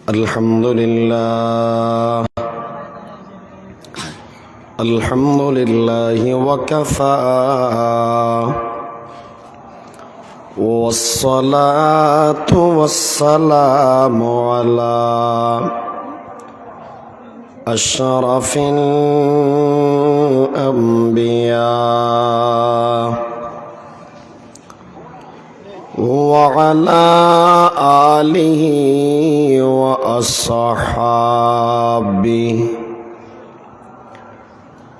الحمد لله الحمد لله وكفى والصلاة والسلام على أشرف الأنبياء وعلى آله وأصحابه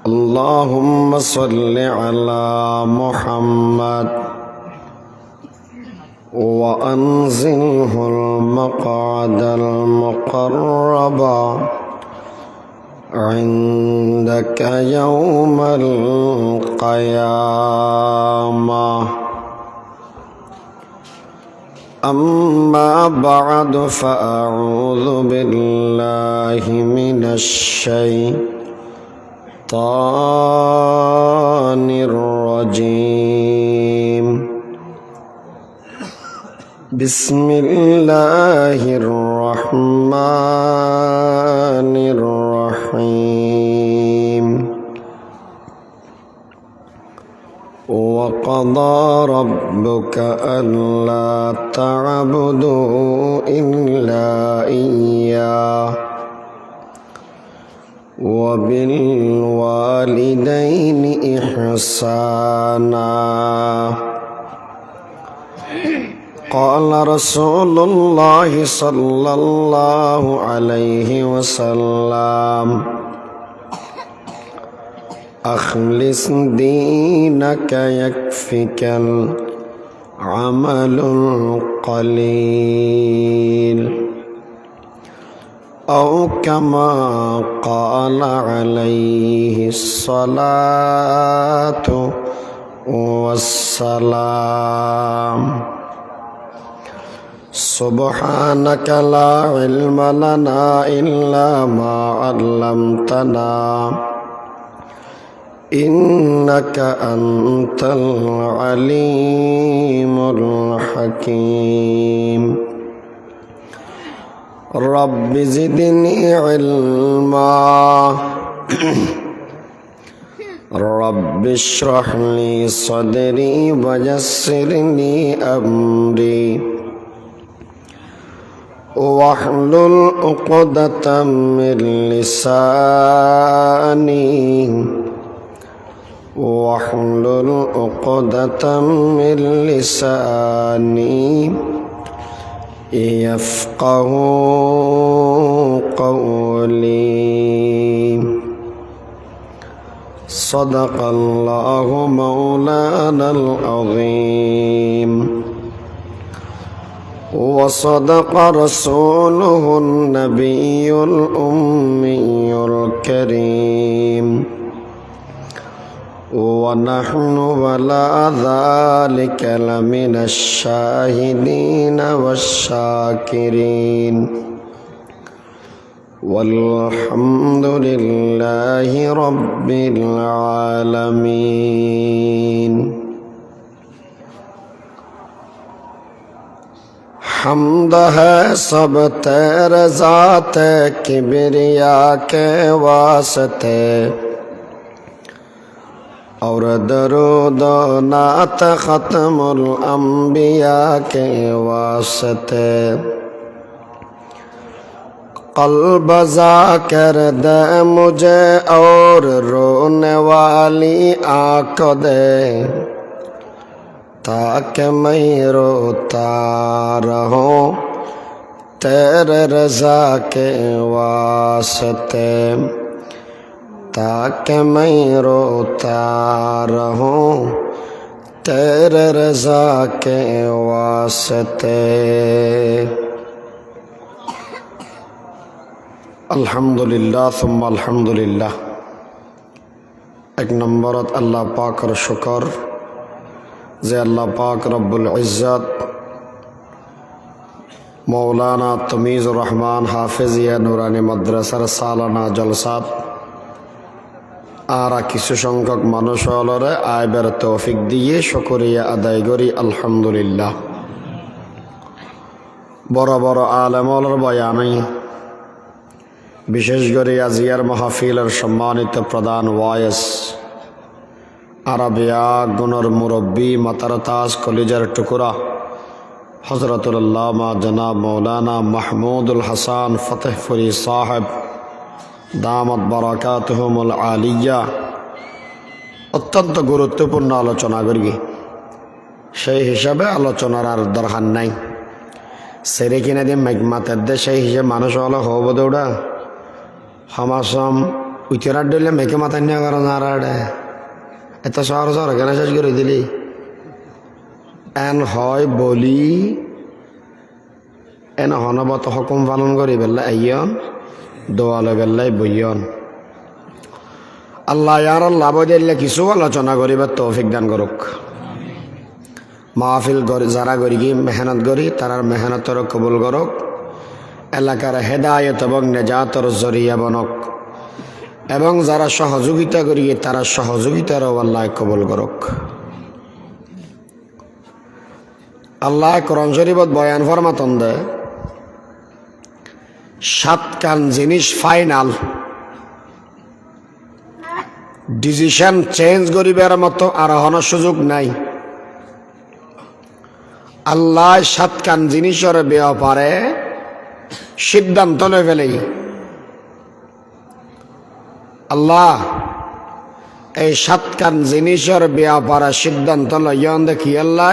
اللهم صل على محمد وأنزله المقعد المقرب عندك يوم القيامة. أما بعد فأعوذ بالله من الشيطان الرجيم. بسم الله الرحمن الرحيم. وقضى ربك ألا تعبدوا إلا إياه وبالوالدين إحسانا. قال رسول الله صلى الله عليه وسلم: أخلص دينك يكفك العمل القليل، أو كما قال عليه الصلاة والسلام. سبحانك لا علم لنا إلا ما علمتنا إنك أنت العليم الحكيم. رب زدني علما رب اشرح لي صدري ويسر لي أمري واحلل عقدة من لساني واحلل عقدة من لساني يفقه قولي. صدق الله مولانا العظيم وصدق رسوله النبي الأمي الكريم، ونحن على ذلك لمن الشاهدين والشاكرين، والحمد لله رب العالمين. حمد ہے سب تیرے ذات کبریا کے واسطے، اور درود و نعت ختم الانبیاء کے واسطے. قلب ذاکر دے مجھے اور رونے والی آنکھ دے، تاکہ میں روتا رہوں تیرے رضا کے واسطے، تاکہ میں روتا رہوں تیرے رضا کے واسطے. الحمدللہ ثم الحمدللہ. ایک نمبرت اللہ پاکر شکر যে আল্লাহ পাক রব্বুল ইজ্জত মৌলানা তমিজুর রহমান হাফেজিয়া নুরানি মাদ্রাসার সালানা জলসাত আর কিছু সংখ্যক মানুষ হলরে আইবার তৌফিক দিয়ে শুকরিয়া আদায় করি আলহামদুলিল্লাহ। বড় বড় আলেমর বয়ানে বিশেষ করে আজিয়ার মাহফিলের সম্মানিত প্রধান ওয়াইস আরবিয়া গুণর মুরব্বী মাতারতাজ কলিজার টুকুরা হজরতুল্লামা জনাব মৌলানা মাহমুদুল হাসান ফতেহপুরি সাহেব দামত বারাকাতুহুমুল আলিয়া অত্যন্ত গুরুত্বপূর্ণ আলোচনা করি। সেই হিসাবে আলোচনার আর দরকার নাই। সেরে কিনে দিয়ে মেঘমাতের দে সেই হিসেবে মানুষ হলো হব দৌড়া সমাসম উইতরার দিলে মেঘে মাথায় নিয়ে কারণ আর এত শহর শহর কেন শেষ করে দিলি এন হয় বলি এন হনবত হুকুম পালন করি বেলা আইয়ন দোয়ালে বেল্লাই বইয়ন। আল্লাহ ইয়ার লাভ দিলে কিছু আলোচনা করিবার তৌফিক দান করুক। মাহফিল যারা করি কি মেহনত করি তারার মেহনতর কবুল করুক। এলাকার হেদায়ত এবং নেজাতর জরিয়া বনক এবং যারা সহযোগিতা করি তারা সহযোগিতারও আল্লাহ কবুল করুক। আল্লাহ কোরআন শরীফত বয়ান ফরমাতন দে 7 কান জিনিস ফাইনাল ডিসিশন চেঞ্জ করিবার মতো আর হওয়ার সুযোগ নাই। আল্লাহ 7 কান জিনিসের ব্যাপারে সিদ্ধান্ত লয়ে ফেলে। আল্লাহ এই 7 কান জিনিসের ব্যাপারে সিদ্ধান্ত লইয়ন দেখি আল্লাহ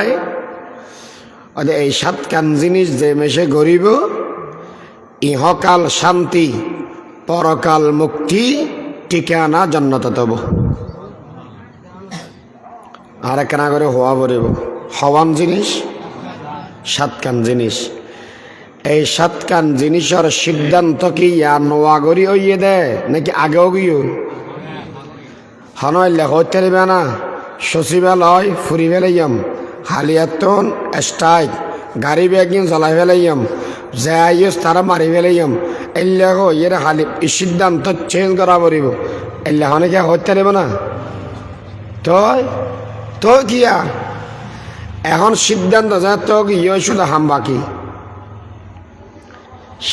এই 7 কান জিনিস যে মেশে গরিব ইহকাল শান্তি পরকাল মুক্তি ঠিকানা জান্নাত তব আর একনা করে হওয়া পড়িব হওয়ান জিনিস 7 কান জিনিস। এই 7 কান জিনিসের সিদ্ধান্ত কি নোয়া গড়ি হইয়ে দে নাকি আগেও গিয়ে হনইলে হইতে পারবে না সচিবাল হয় ফুরি ফেলাইম হালিয়াতন স্ট্রাইক গাড়ি ব্যাগিং জ্বলাই ফেলাইম যাই তারা মারি ফেলাইম এলে এর হালি সিদ্ধান্ত চেঞ্জ করা পড়িব এলে হনে হইতে পারবে না তো কিয়া এখন সিদ্ধান্ত যায় তো ইয়ে শুধু হাম বাকি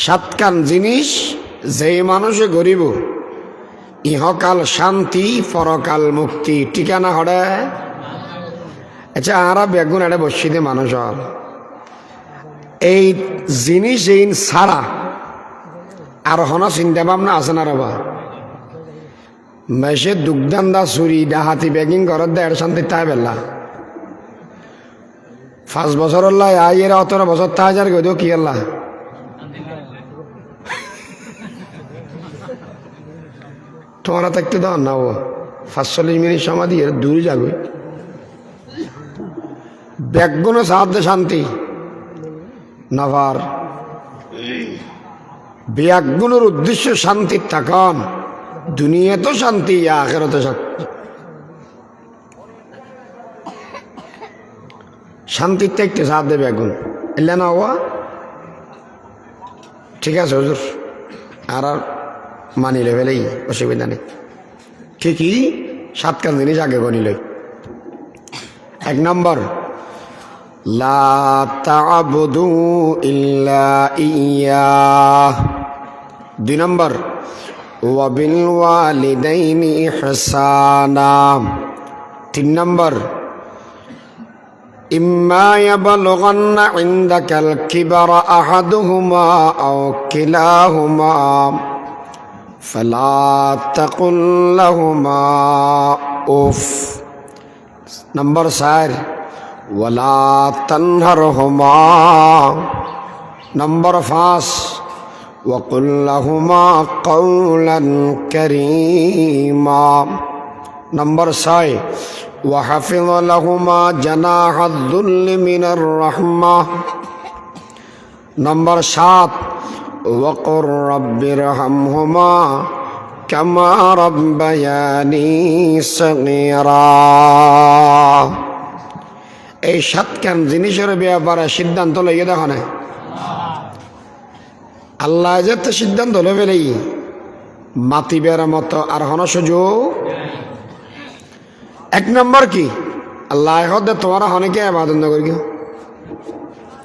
7 কান জিনিস যেই মানুষে গরিব ইহকাল শান্তি পরকাল মুক্তি ঠিকানা হড়ে। আচ্ছা আরা বেগুন এটা বসি দে মানুষ এই জিনিস এই ছাড়া আর হন চিন্তা ভাবনা আছে না রবা মেসে দুগ্ধান্দা চুরি ডাহাতি বেগিং ঘরত দেয় শান্তি তাই বেলা 5 বছর আইয়ের 18 বছর তা হাজার গদিও কি আল্লাহ তোমারা থাকতে দাও না ও 45 মিনিট সময় দিয়ে দূরে যাবে ব্যাগুনো সাহায্য শান্তি নাভার ব্যাগুনোর উদ্দেশ্য শান্তি থাকন দুনিয়া তো শান্তি আখেরাতে শান্তির থাকতে সাহায্য ব্যাগুন এলে না হওয়া ঠিক আছে হুজুর আর মানিলে ফেলেই অসুবিধা নেই ঠিকই 7 কান জিনিস আগে গনিল। 1 নম্বর লা তা'বুদু ইল্লা ইয়্যাহ। 2 নম্বর ওয়া বিল ওয়ালিদাইনি ইহসানা। 3 নম্বর ইম্মা ইয়াবলুগান্না ইনদাকাল কিবারা আহাদুহুমা আও কিলাহুমা فلا تقل لهما أف. نمبر 4 ولا تنهرهما. نمبر 5 وقل لهما قولا كريما. نمبر 6 وحفظ لهما جناح الذل من الرحمة. نمبر 7 وقل رب ارحمهما كما ربياني صغيرا. এই 7 কান জিনিসের ব্যাপারে সিদ্ধান্ত লইয়ে দেখো না আল্লাহ যে তো সিদ্ধান্ত লয়ে ফেলেই মাতিবের মতো আর হন সুযোগ। 1 নম্বর কি আল্লাহ হদ তোমারা হনেকে ইবাদত না করি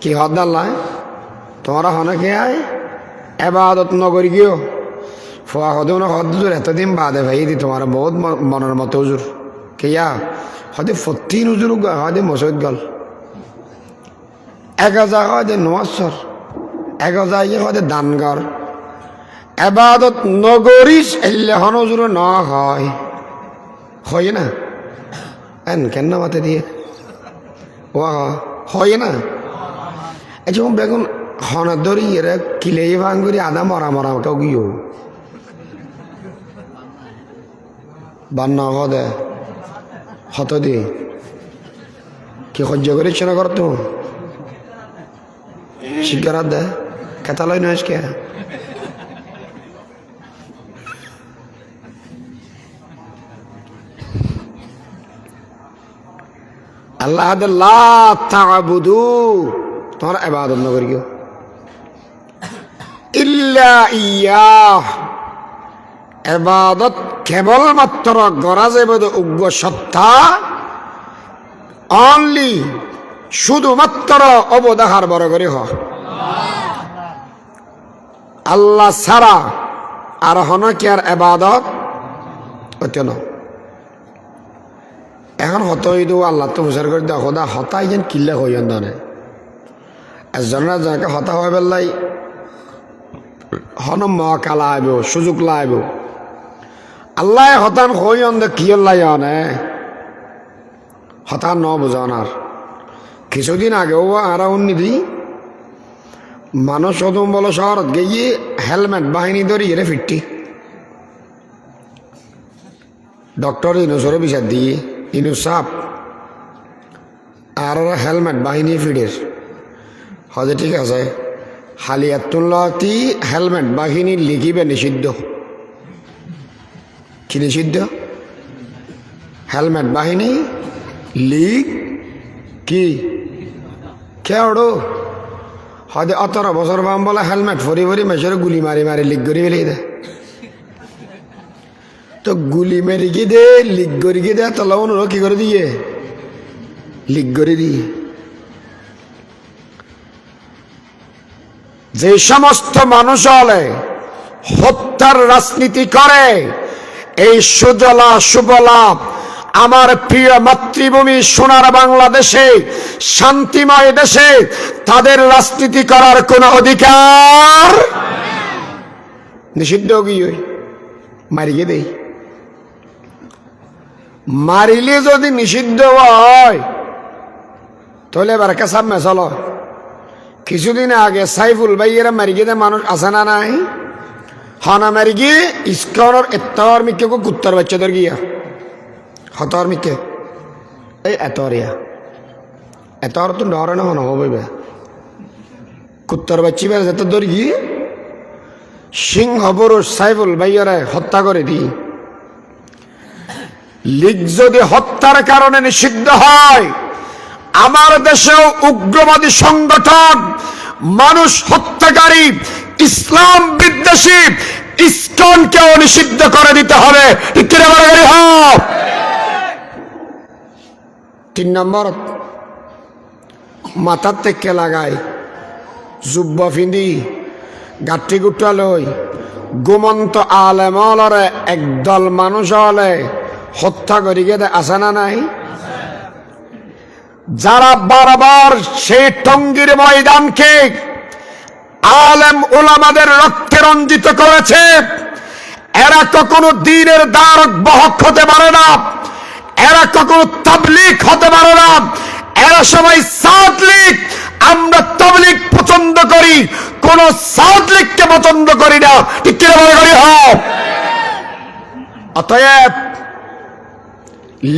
কি হদ আল্লাহ তোমারা হনেকে আয় ইবাদত ন করি গিয়ে ফোয়া হদে না হদ হুজুর এতদিন বাদে ভাই দি তোমার বহুত মনের মতো হুজুর কেয়া হদে ফতিন হুজুর হদে মসজিদ গল এগজা হদে নোয়াসর এগজা ইয়ে হদে দানগর এবাদত নগরিস এলে হন হুজুর ন হয় না এন কেন মাতে দিয়ে ও হয় না এই যেমন বেগুন হনার ধরি এরা কিলে ভাঙ্গুরি আদা মরা মরা কেউ গিয়েও বান্না হদে হত দিয়ে কি সহ্য করিস না করতো শিকার দে কেতালয় নয় কে আল্লাহ তা'বুদু তোমার ইবাদত না করিও ইল্লা ইয়াহ ইবাদত কেবলমাত্র গরাজে বদ উগ্র সত্তা অনলি শুধুমাত্র অবদাহার বড় করে হয় আল্লাহ ছাড়া আর হন কি আর ইবাদত হতে না এখন হতই দেবো আল্লাহ তো বিচার করে দেওয়া খোদা হতাই যেন কিল্লা হইন দানে এজনের যাকে হতা হয় বেলাই হন মকা লাইব সুযোগ লাইব আল্লাহ হতান হইন দে কি লাই আনে হতান ন বুঝানার কিছুদিন আগেও আর উন্নতি মানুষ সদম বলো শহরত গিয়ে হেলমেট বাহিনী ধরে এরে ফিরটি ডক্টর ইনুসরে বিচার দিয়ে ইনু সাপ আর হেলমেট বাহিনী ফিডের হজে ঠিক আছে হালিয়াতুল্লাহতি হেলমেট বাহিনী লিখিবে নিষিদ্ধ কি নিষিদ্ধ হেলমেট বাহিনী লিগ কি কেউড়ো হদে 18 বছর বাম বলে হেলমেট ফরি ফরি মেসরে গুলি মারি মারি লিগ করি ফেলে দেয় তো গুলি মেরে গিয়ে দে লিগ করে গিয়ে দে তাহলে অনুরো কি করে দিয়ে লিগ করে দিয়ে যে সমস্ত মানুষ হলে হত্যার রাজনীতি করে এই সুজলা সুবলা আমার প্রিয় মাতৃভূমি সোনার বাংলাদেশে শান্তিময় দেশে তাদের রাজনীতি করার কোনো অধিকার নিষিদ্ধ গিয়ে মারিয়ে দেই মারিলে যদি নিষিদ্ধ হয় তাহলে এবার কেসাব মেসল কিছুদিন আগে সাইফুল ভাইয়েরা মারিয়ে দেয় মানুষ আছে না নাই হনা মারিয়ে ইস্কনের এতর মিকে কুত্তার বাচ্চাদের গিয়া হতর মিকে এই এতরিয়া এতর তো ডরে না হন হবে কুত্তার বাচ্চি বেড়ে যেতে দর গিয়ে সিংহ পুরুষ সাইফুল ভাইয়ারা হত্যা করে দিই লীগ যদি হত্যার কারণে নিষিদ্ধ হয় আমার দেশেও উগ্রবাদী সংগঠন মানুষ হত্যাকারী ইসলাম বিদ্বেষী ইসকনকেও নিষিদ্ধ করে দিতে হবে। 3 নম্বর মাথার থেকে লাগায় জুব্বা ফিন্দি গাঠি গুটা লই গোমন্ত আলেমলরে একদল মানুষ হলে হত্যা করি গে আসে না নাই যারা বারবার সেই টঙ্গীর ময়দানকে আলেম ওলামাদের রক্তে রঞ্জিত করেছে এরা কখনো দ্বীনের দ্বারক বাহক হতে পারে না, এরা কখনো তাবলীগ হতে পারে না, এরা সবাই সাউথ লীগ। আমরা তাবলীগ পছন্দ করি, কোন সাউথ লীগকে পছন্দ করি না। ঠিক কি মনে করি? অতএব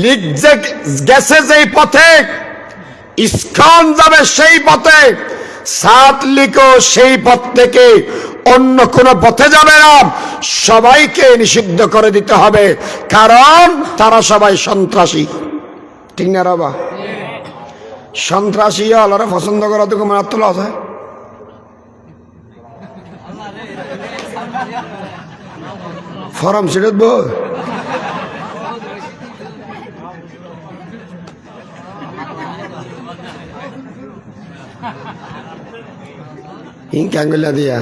লীগ যে গেছে যেই পথে, ইসকন যাবে সেই পথে, সাউথ লীগও সেই পথ থেকে অন্য কোন পথে যাবে না। সবাইকে নিষিদ্ধ করে দিতে হবে, কারণ তারা সবাই সন্ত্রাসী। ঠিক না বাবা? সন্ত্রাসী আল্লাহরা পছন্দ করা তো মারাত্মক আছে। ফরম সিটত বই ইনকাঙ্গুলা দিয়া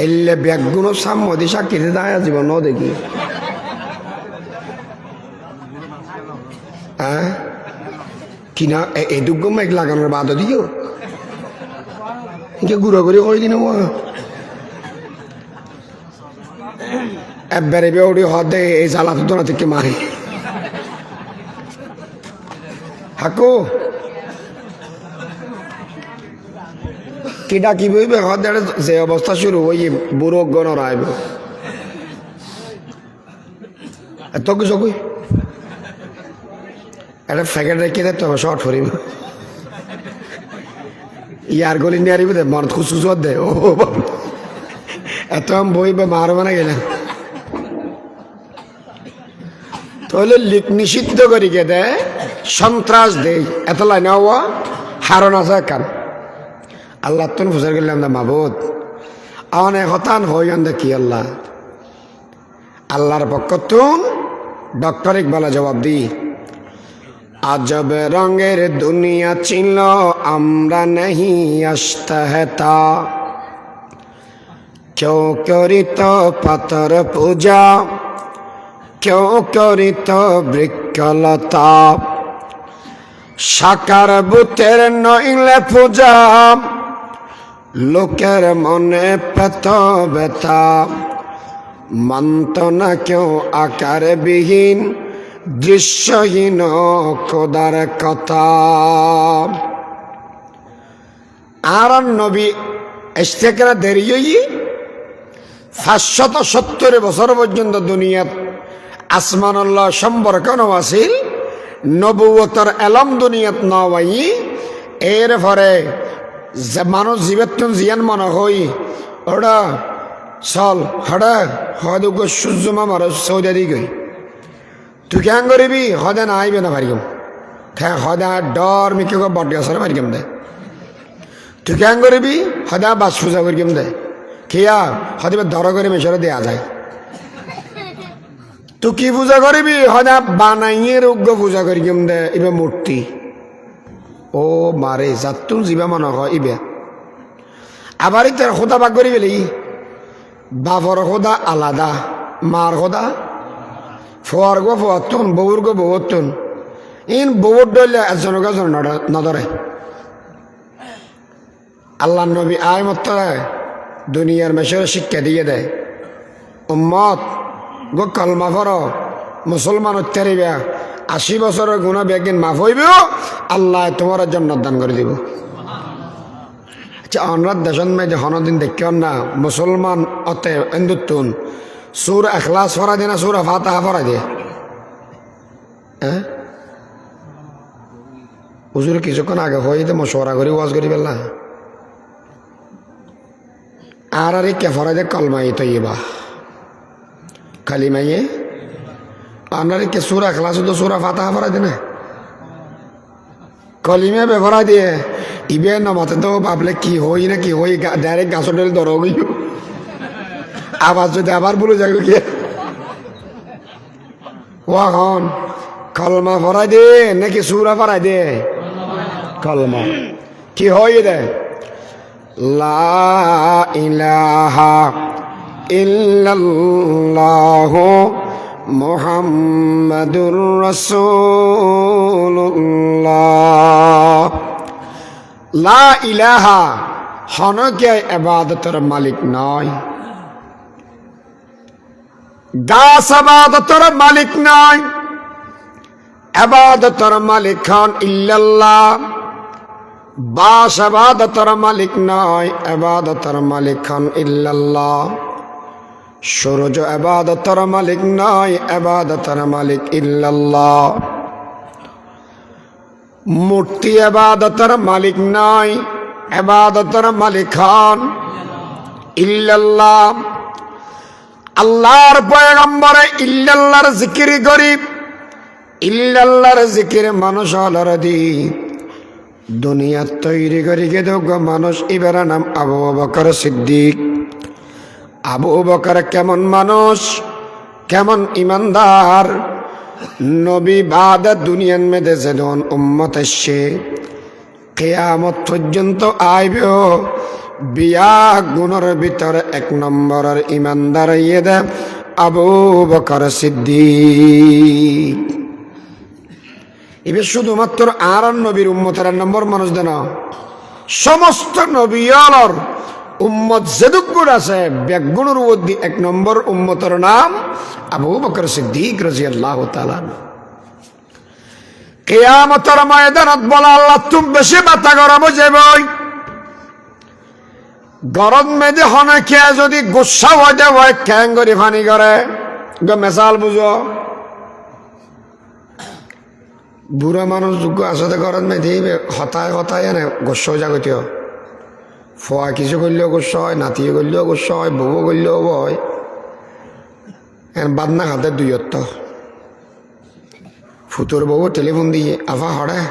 এলে ব্যাগুনো সাম্মদি সাক্ষীতে দায় জীবন দেখি হ্যাঁ কিনা এই দুগ্গ মেঘ লাগানোর বাদ দিও ইনকে গুঁড়ো করে কই দিন একবারে বেউড়ি হদে এই জ্বালা তো না থেকে মারে হাকো কিডা কি বইবে হদে যে অবস্থা শুরু হই বুড়ো গণর আইব এত কিছু কই একটা ফ্যাকেট রেখে দেয় তো শর্ট করিব ইয়ার গলি নিয়ে আরিব দে মন খুশখুশ দে ও এত বইবে মারবে না গেলে তাহলে নিষিদ্ধ করি কে দে সন্ত্রাস দেই এত লাইন হারণ আছে কান আল্লাহ তুন ফুসার গেলাম না মাবুদ আওয়ানে হতান হই কি আল্লাহ আল্লাহর পক্ষ তুন ডক্টর ইকবালা জবাব দি আজব রঙের দুনিয়া ছিল আমরা नहीं আসতা হেতা কেউ করিত পাথর পূজা কেউ করিত বৃক্ষলতা সাকার বুতের নইলে পূজা লোকের মনে পেত ব্যথা মানত না কেউ আকার বিহীন দৃশ্যহীন খোদার কথা আর নবী ইস্তেকরা দেরি 570 বছর পর্যন্ত দুনিয়াত আসমানুল্লাহ সম্পর্ক নওয়াছিল নবুয়তর এলম দুনিয়াত নওয়াই এর পরে যে মানুষ জীবেতন জিয়ান মনে হই ওটা চল হঠাৎ হয়তো সূর্যমা মার সৌদি দি গই তুই কেন করিবি হদে না আইবে না পারিগম হদা ডর মিকে বট গাছরে পারিগম দে তুই কেন করিবি হদা বাস পূজা করিগম দে খেয়া হদে দর করে মেশরে দেয়া যায় তুই কি পূজা করিবি হদা বানাইয়ে রোগ্য পূজা করিগম দে ইবে মূর্তি ও মারে যাতুন জিবা মনে হয় ইবে আবার তার খোদা বাগ করি বেলি বাপর খোদা আলাদা মার খোদা ফোয়ার গো ফোয়াতুন বউর গো বউতুন ইন বউর ডলে একজন একজন নদরে আল্লাহ নবী আয় মত্তরে দুনিয়ার মেশরে শিক্ষা দিয়ে দেয় উম্মত গো কলমা ফর মুসলমান উত্তরিবে 80 বছরের গুণা বেগিন মাফ হইবেও আল্লাহ তোমার জান্নাত দান করে দিব আচ্ছা অনরাত দেশন মেয়ে হনদিন দেখিও না মুসলমান অতে হিন্দুত্বন সুর এখলাস ফরা দিয়ে না সুর ফাতাহা ফরা দিয়ে হ্যাঁ হুজুর কিছুক্ষণ আগে হইতে মশওয়ারা করি ওয়াজ করি বেলা আর আরে কে ফরা দিয়ে কলমাই তৈবা কালিমাইয়ে আপনার কে সুরা এখলাস তো সুরা ফাতাহা ফরা দিয়ে না কলিমে বেফরা দিয়ে ইবে নমাতে তো ভাবলে কি হই না কি হই ডাইরেক্ট গাছর ডেলে ধরা গই আবার যদি আবার বলে যাবে কি ওয়াখন কলমা ফরাই দে নাকি সুরা ফরাই দে কলমা কি হয় দে লা ইলাহা ইল্লাল্লাহ মুহাম্মাদুর রাসূলুল্লাহ লা ইলাহা হনকে ইবাদতের মালিক নয় দাস আবাদতর মালিক নয় আবাদতর মালিক হন ইল্লাল্লাহ বাস আবাদতর মালিক নয় আবাদতর মালিক হন ইল্লাল্লাহ সূর্য আবাদতর মালিক নয় আবাদতর মালিক ইল্লাল্লাহ মূর্তি আবাদতর মালিক নয় আবাদতর মালিক হন ইল্লাল্লাহ আল্লাহর পয়গম্বরে ইল্লাল্লাহর জিকির গরিব ইল্লাল্লাহর জিকির মানুষ হলর দি দুনিয়া তৈরি করি গে দোগ মানুষ ইবের নাম আবু বকর সিদ্দিক আবু বকর কেমন মানুষ কেমন ইমানদার নবী বাদ দুনিয়ার মেদে যেন উম্মত এসে কিয়ামত পর্যন্ত আইবেও বিয়া গুণের ভিতরে 1 নম্বরের ইমানদার ইয়েদে আবু বকর সিদ্দিক। এবার শুধুমাত্র আর নবীর উম্মতের নম্বর মানুষ দেন, সমস্ত নবীর উম্মত যেদুগুণ আছে ব্যাগুণের মধ্যে 1 নম্বর উম্মতের নাম আবু বকর সিদ্দিক রাদিয়াল্লাহু তাআলা। কিয়ামতের ময়দানত বলা আল্লাহ তুমি বেশি বাতা গরম যাবই, গরম মেদে হনে কে যদি গুসা হয়ে যাবে ক্যাং করে ফানি করে মেসাল বুঝো। বুড়া মানুষ যোগ্য আসতে গরম মেদে হতায় হতায় এনে গোস্ব জাগতীয় ফোয়া কিছু করলেও গোস্ব হয়, নাতিয়ে করলেও গোস্ব হয়, বউ করলেও হয়। বাদনা হাতে দুইত্ব ফুতুর বউ টেলিফোন দিয়ে আফা হরে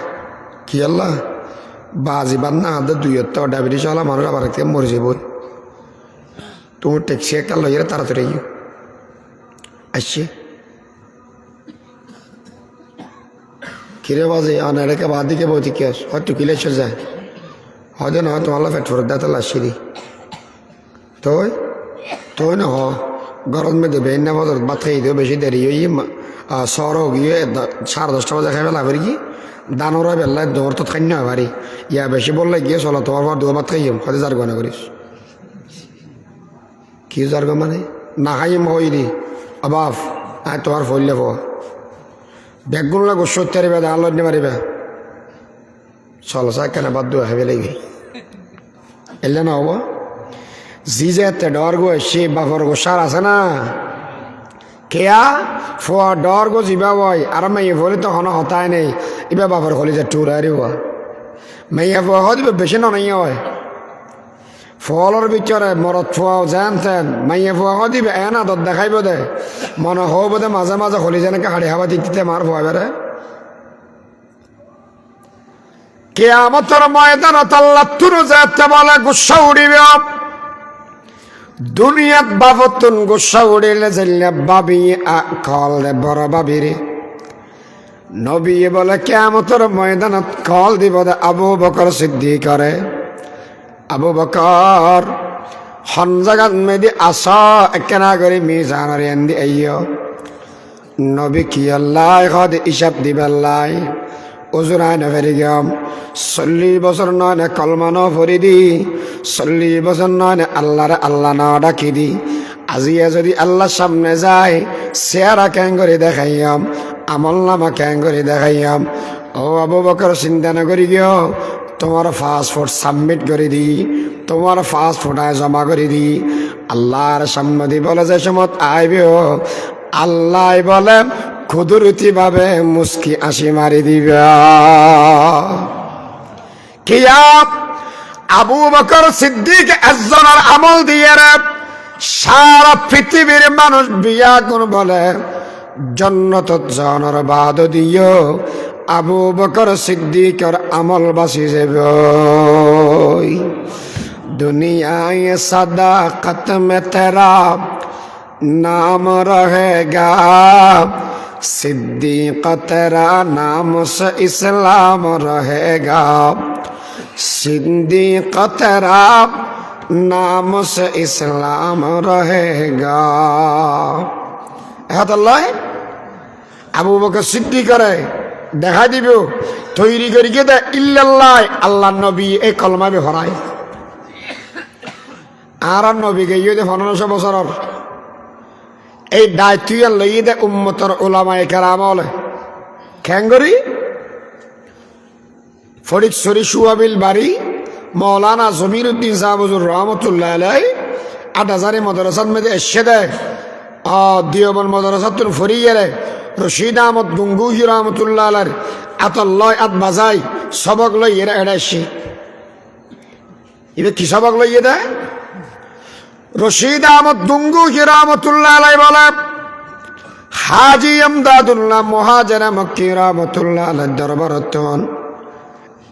কি আল্লাহ বাজি বাদনা হাতে দুইত্ব ডায়াবেটিস হলা মানুষ আবার থেকে মরে যাব, তুমি ট্যাক্সি একটা লইয়ে তাড়াতাড়ি আসছে কিরে বাজে আনারেকে বাদ দিকে বই দিকে হয়তো কিলে চলে যায়, হয়তো না তোমার পেট ফেরত দেয় তাহলে আসছি দি তুই না হ গরম মেয়ে দেবে না বাজার ভাত খাই দেবে বেশি দেরি হই শহর গিয়ে 10:30 বাজে খাই বেলা কি দানোরা বেলায় দৌড় তো খাই না পারি ইয়া বেশি বললে গিয়ে চলো তোমার পর 2 ভাত খাই হয়তো যার গনা করিস কি যার গো মানে না খাইম হইনি অবাফ আয় তোমার ফললে পো ব্যাগগুলো লাগো 70 বেদা আলো নিয়ে মারিবে চলো চাই কেন বাদ দেওয়া হেবে লেগে এলে না হবো জি যে ডর গো সে বাপর গো সার আছে না কেয়া ফোয়া ডর গো জিবা বয় আর মাইয়ে ফলে তখন হতায় নেই এবার বাপর হলে যে টুর আরে হওয়া মাইয়া ফোয়া হদিবে বেশি নাই হয় ফলের ভিতরে মরত ফোয়াও জানতেন মাইয়া ফোয়া হদিবে এন আদত দেখাইব দে মনে হব দে মাঝে মাঝে হলি যেনেকে হাড়ি হাওয়া দিতে মার ফোয়া বেড়ে কিয়ামতের ময়দানত আল্লাহ তুরু যেতে বলে গুসা উড়িবে দুনিয়াত বাবতুন গুসা উড়িলে জেলে বাবি কল দে বড় বাবিরে নবী বলে কিয়ামতের ময়দানত কল দিব দে আবু বকর সিদ্দিক করে আবু বকর হন জাগাত মেদি আসা একনা করে মিজানের এন্দি আইয়ো নবী কি আল্লাহ হদ হিসাব দিবাল্লাই ওজরায় না ফেরি গেম 40 বছর নয় না কলমা ন ফরি দি 40 বছর নয় না আল্লাহরে আল্লাহ না ডাকি দি আজিয়া যদি আল্লাহর সামনে যায় চেহারা ক্যাং করে দেখাইয়াম আমল নামা ক্যাং করে দেখাইয়াম ও আবু বকর চিন্তা না করি গিয়ে তোমার পাসপোর্ট সাবমিট করে দি তোমার পাসপোর্টায় জমা করে দি আল্লাহর সামনে দি বলে যে সময় আইবে আল্লাহ বলে কুদরতি ভাবে মুস্কি আসি মারি দিবা কিয়াম আবু বকর সিদ্দিক একজনের আমল দিয়ে সারা পৃথিবীর মানুষ বিয়া কোন বলে জন্নত জনের বাদ দিও আবু বকর সিদ্দিকের আমল বাসি যাবে দুনিয়ায় সাদাকত মে তেরা नाम रहेगा सिद्दीक तेरा नाम से इस्लाम रहेगा सिद्दीक तेरा नाम से इस्लाम रहेगा अल्लाह আবু বকর সিদ্দিক করে দেখা দিব তৈরি করি কে দে ইল্লাল্লাহ আল্লাহ নবী এই কলমা বেহরায় আর নবী গিয়ে দে 1500 বছরের এই দায়িত্ব লইয়ে দে উম্মতর উলামায়ে কেরাম হলে খ্যাঙ্গরি ফরিদশরী সুয়াবিল বাড়ি মৌলানা জমির উদ্দিন সাহাবুজুর রহমতুল্লাহ আলাই 8000 মাদ্রাসাত মধ্যে এসে দেয় দিওবন মাদ্রাসাতুল ফরিয়ারে রশিদ আহমদ গুঙ্গুহি রহমতুল্লাহ আলার আতাল্লাহ আত বাজাই সবক লই এরা এসে এবার কি সবক লইয়ে দেয় রশিদ আহমদ গুঙ্গুহি রহমতুল্লাহ আলাই বলে হাজি আমদাদুল্লাহ মুহাজির মক্কি রহমতুল্লাহ আলাই দরবারত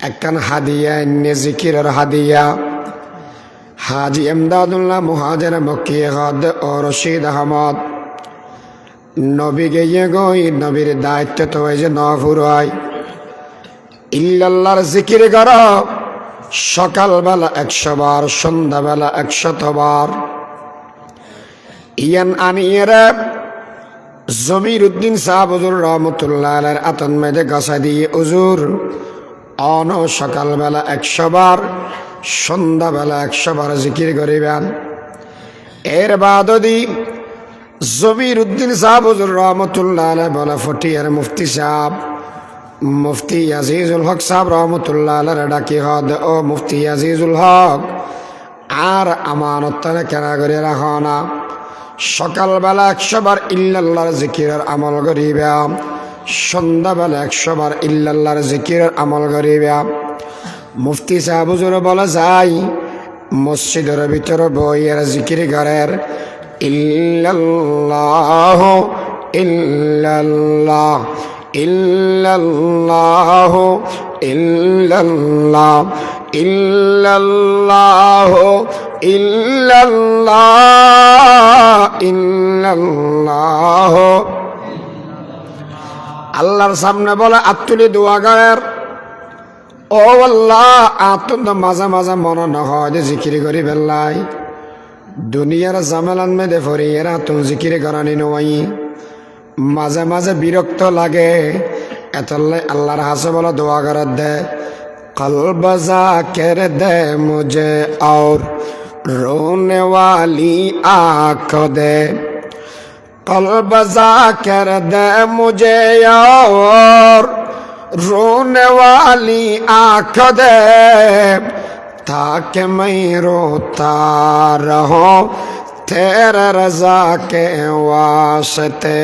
একখান হাদিয়া জিকিরের হাদিয়া হাজি আমদাদুল্লাহ মুহাজির মক্কি হদ ও রশিদ আহমদ নবী গিয়ে গই নবীর দায়িত্ব তো হয় যে নফুরাই ইল্লাল্লাহর জিকির কর সকালবেলা 100 বার, সন্ধ্যাবেলা 100 বার। ইয়ান আনিয়েরা জমির উদ্দিন সাহেব হুজুর রহমতুল্লাহ আলাইহির আতন মেদে গাছা দিয়ে হুজুর অন সকালবেলা 100 বার, সন্ধ্যাবেলা 100 বার জিকির করিবেন। এর বাদদি জমির উদ্দিন সাহেব হুজুর রহমতুল্লাহ আলাইহি বলে ফটিয়ার মুফতি সাহেব, মুফতি আজিজুল হক সাহেব রহমতুল্লাহ আলাইহি ডাকি হদ, ও মুফতি আজিজুল হক, আর আমানতটা কেনা করে রাখো না। সকালবেলা 100 বার ইল্লাল্লাহর জিকিরের আমল করিবে, সন্ধ্যাবেলা 100 বার ইল্লাল্লাহর জিকিরের আমল করিবে। মুফতি সাহেব হুজুর বলে যাই মসজিদের ভিতরে বইয়ের জিকির করের ইল্লাল্লাহ ইল্লাল্লাহ ইল্লাল্লাহ ইল্লাল্লাহ ইল্লাল্লাহ ইল্লাল্লাহ ইল্লাল্লাহ। আল্লাহর সামনে বলে আত্মলি দোয়া করের, ও আল্লাহ আত্ম মাঝে মাঝে মনে না হয় যে জিকির করি বেল্লাই দুনিয়ার জামেলান মেদে ফরি এরা তুম জিকির করানি নয়, মাঝে মাঝে বিরক্ত লাগে। এতলাই আল্লাহর হাসে বলে দোয়া করার দে, কলব জাকির দে মুঝে और रोने वाली आँख दे, कल्ब जाकिर दे मुझे और रोने वाली आँख दे, ताकि मैं रोता रहूं तेरे रजा के वास्ते।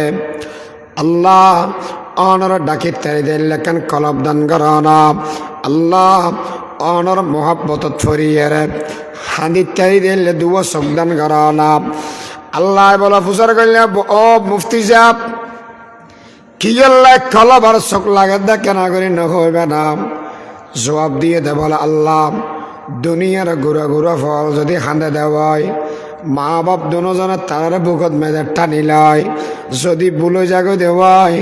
अल्लाह অনর ডাকি তারি দে লেখেন কলব দান করানা, আল্লাহ অনর মোহাব্বত ফরিয়ে হাঁদি তারি দিলে দুয়ো চোখ দান করানা। আল্লাহ বলা ফুসার করলে, ও মুফতি সাহেব কি করলে কলব আর চোখ লাগে দে কেনা করি নহইবে না। জবাব দিয়ে দে বলে, আল্লাহ দুনিয়ার গুড়া গুড়া ফল যদি হাঁদে দেওয়ায় মা বাপ দুজনে তার বুকত মেজে টানি লয়, যদি বুলো জাগো দেওয়ায়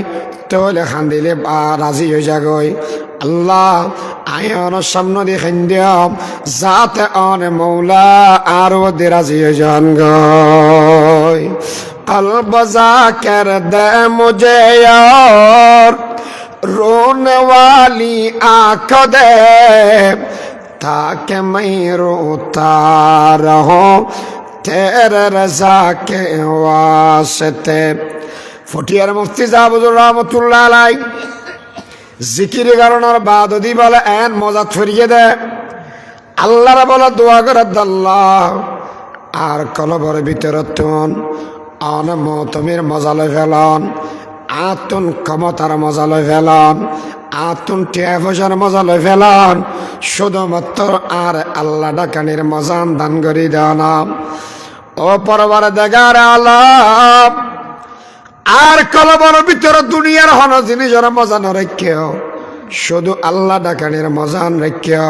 তাহলে খান্দিলে রাজি হয়ে যাগই। আল্লাহ আয়ন সামনে দিয়ে খান্দিয়াম যাতে অনে মৌলা আরো দে রাজি হয়ে যান গই। কলব জাকির দে মুঝে और रोने वाली आँख दे, ताकि मैं रोता रहूं तेरे रजा के वास्ते। ফটিয়ার মুফতি সাহেব হুজুর রহমতুল্লাহ আলাইহি জিকির করানোর বাদ দি বলে এন মজা ছড়িয়ে দে। আল্লাহর বলে দোয়া করে আল্লাহ আর কলবর ভিতর তুন অন মতমির মজা লই ফেলন, আতুন ক্ষমতার মজা লই ফেলন, আতুন টিয়া পয়সার মজা লই ফেলন, শুধুমাত্র আর আল্লাহ ডাকানির মজান দান করি দেও না। ও পরওয়ারদিগার আলম আর কলবর ভিতরে দুনিয়ার হন জিনিসের মজা ন রেখেও শুধু আল্লাহ ডাকানির মজান রেখেও।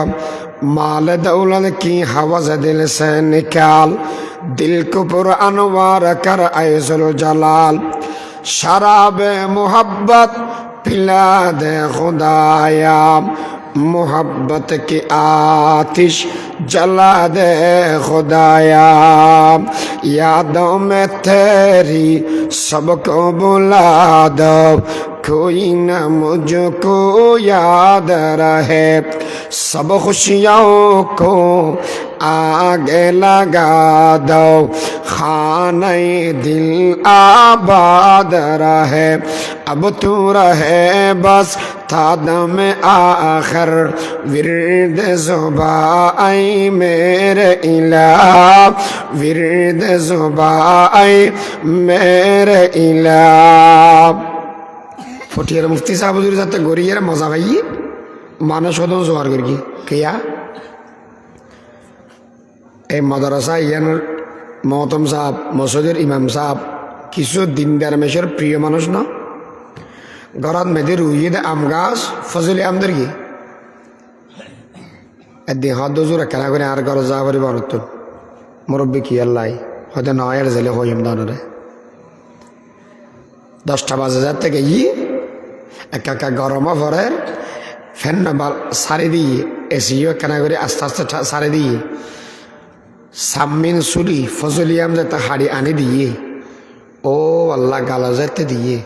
মালে দৌলত কি হাওয়াজ দিল সে নিকাল, দিল को पुर अनवार कर ऐजुल जलाल, शराबे मोहब्बत पिला दे खुदाया, मोहब्बत की आतिश जला दे खुदाया, यादों में तेरी सबको बुला दो, कोई न मुझको याद रहे, सब खुशियों को आगे लगा दो, खाने दिल आबाद रहे, अब तू रहे बस तादम आखिर, विरद ज़ुबाई मेरे इलाह, विरद ज़ुबाई मेरे इलाह। ফটিয়ার মুফতি সাহেব হুজুর যাতে গরিয়ের মজা পাই মানুষ হতো জোয়ার করি কেয়া এই মাদ্রাসা ইয়ানোর মহতম সাহেব মসজিদের ইমাম সাহেব কিছু দিনদার মেশের প্রিয় মানুষ না। ঘরাত মেয়েদের রুইয়ে দে আম গাছ ফজলি আমদের কি একদিন হদ জোরে খেলা করে আর ঘর যা পারি ভারত মুরব্বী কি আল্লাহ হয়তো নয়ের জেলে হইম দানরে 10টা বাজে যার থেকে একা একা গরমও ভরে ফ্যান সারি দিয়ে এসিও কেনা করে আস্তে আস্তে সারি দিয়ে সামমিন সুরি ফজলিয়াম যাতে হাড়ি আনি দিয়ে ও আল্লাহ গালা যাতে দিয়ে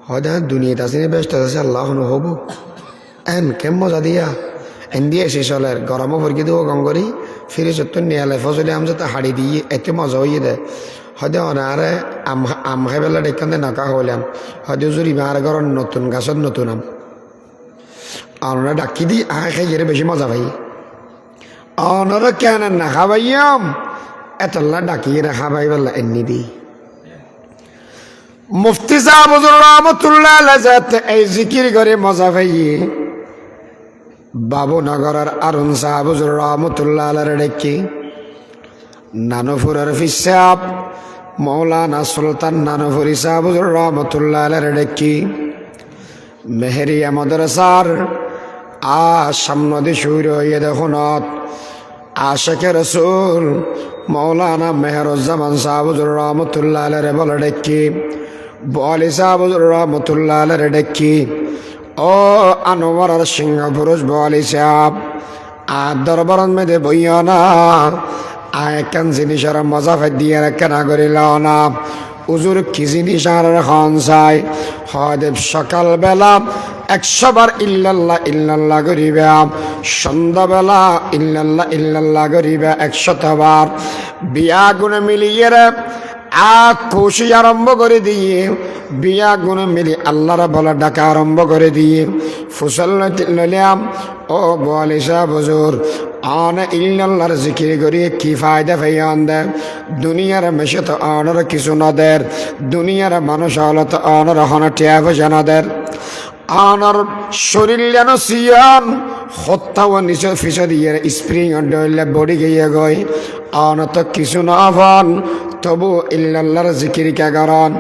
হয়তো দুনিয়াতে আসেনি ব্যস্ত আছে আল্লাহ হব এন কেম মজা দিয়া এন দিয়ে এসে চলের গরমও ভরকি দেবো গঙ্গরি ফিরে সত্য নিয়ালে ফজলিয়াম যাতে হাড়ি দিয়ে এত মজা হইয়ে দেয় হয়তো অনারে আম খাই পেলা ডেকান নাকা হইলাম হয়তো জুড়ি মার ঘর নতুন গাছত নতুন আম অনরা ডাকি দি আহ খাই এর বেশি মজা পাই অনরা কেন না খাবাইয়াম এতল্লা ডাকিয়ে রাখা পাই বললা এমনি দি মুফতি সাহেব হুজুর রহমাতুল্লাহ আলাইহি এই জিকির করে মজা পাইয়ে বাবুনগরের আরুন সাহেব হুজুর রহমাতুল্লাহ আলাইহি ডেকে নানুপুরের ফিসাব মৌলানা সুলতান নানুপুরি সাহেব হুজুর রহমাতুল্লাহ আলাইহি ডেকে মেহেরিয়া মাদ্রাসার সামনে শুরু হইয়ে দেখুনত আশেকে রসুল মৌলানা মেহরুজ্জামান সাহেব হুজুর রহমাতুল্লাহ আলাইহি বলে ডেকে বলি সাহেব হুজুর রহমাতুল্লাহ আলাইহি ডেকে ও আনোয়ারের সিংহ পুরুষ বলি সাহেব আর দরবারন মেদে বইয়া না একখান জিনিসের মজা ফাই দিয়ে কেনা করিল না উজুর কি জিনিস আর খান চাই হয়তো সকালবেলা 100 বার ইল্লাল্লাহ ইল্লাল্লাহ করিবে সন্ধ্যাবেলা ইল্লাল্লাহ ইল্লাল্লাহ করিবে 100 বার বিয়া গুণে মিলিয়ে খুশি আরম্ভ করে দিয়ে বিয়া গুণে মিলি আল্লাহর বলা ডাকা আরম্ভ করে দিয়ে ফুসল লইলাম ও বলি সাহেব হুজুর আন ইল্লাল্লাহর জিকির করিয়ে কি ফায়দা ফাইয়ান দে দুনিয়ার মেশে তো আনার কিছু না দের দুনিয়ার মানুষ হলো তো আনার হন টিয়া পয়সা না দের আনার শরীর যেন সিয়ান হত্যাও নিচে ফিসে দিয়ে স্প্রিং ডইলে বডি গিয়ে গই আন তো কিছু না আফান তবু ইল্লাল্লাহর জিকির কে গরন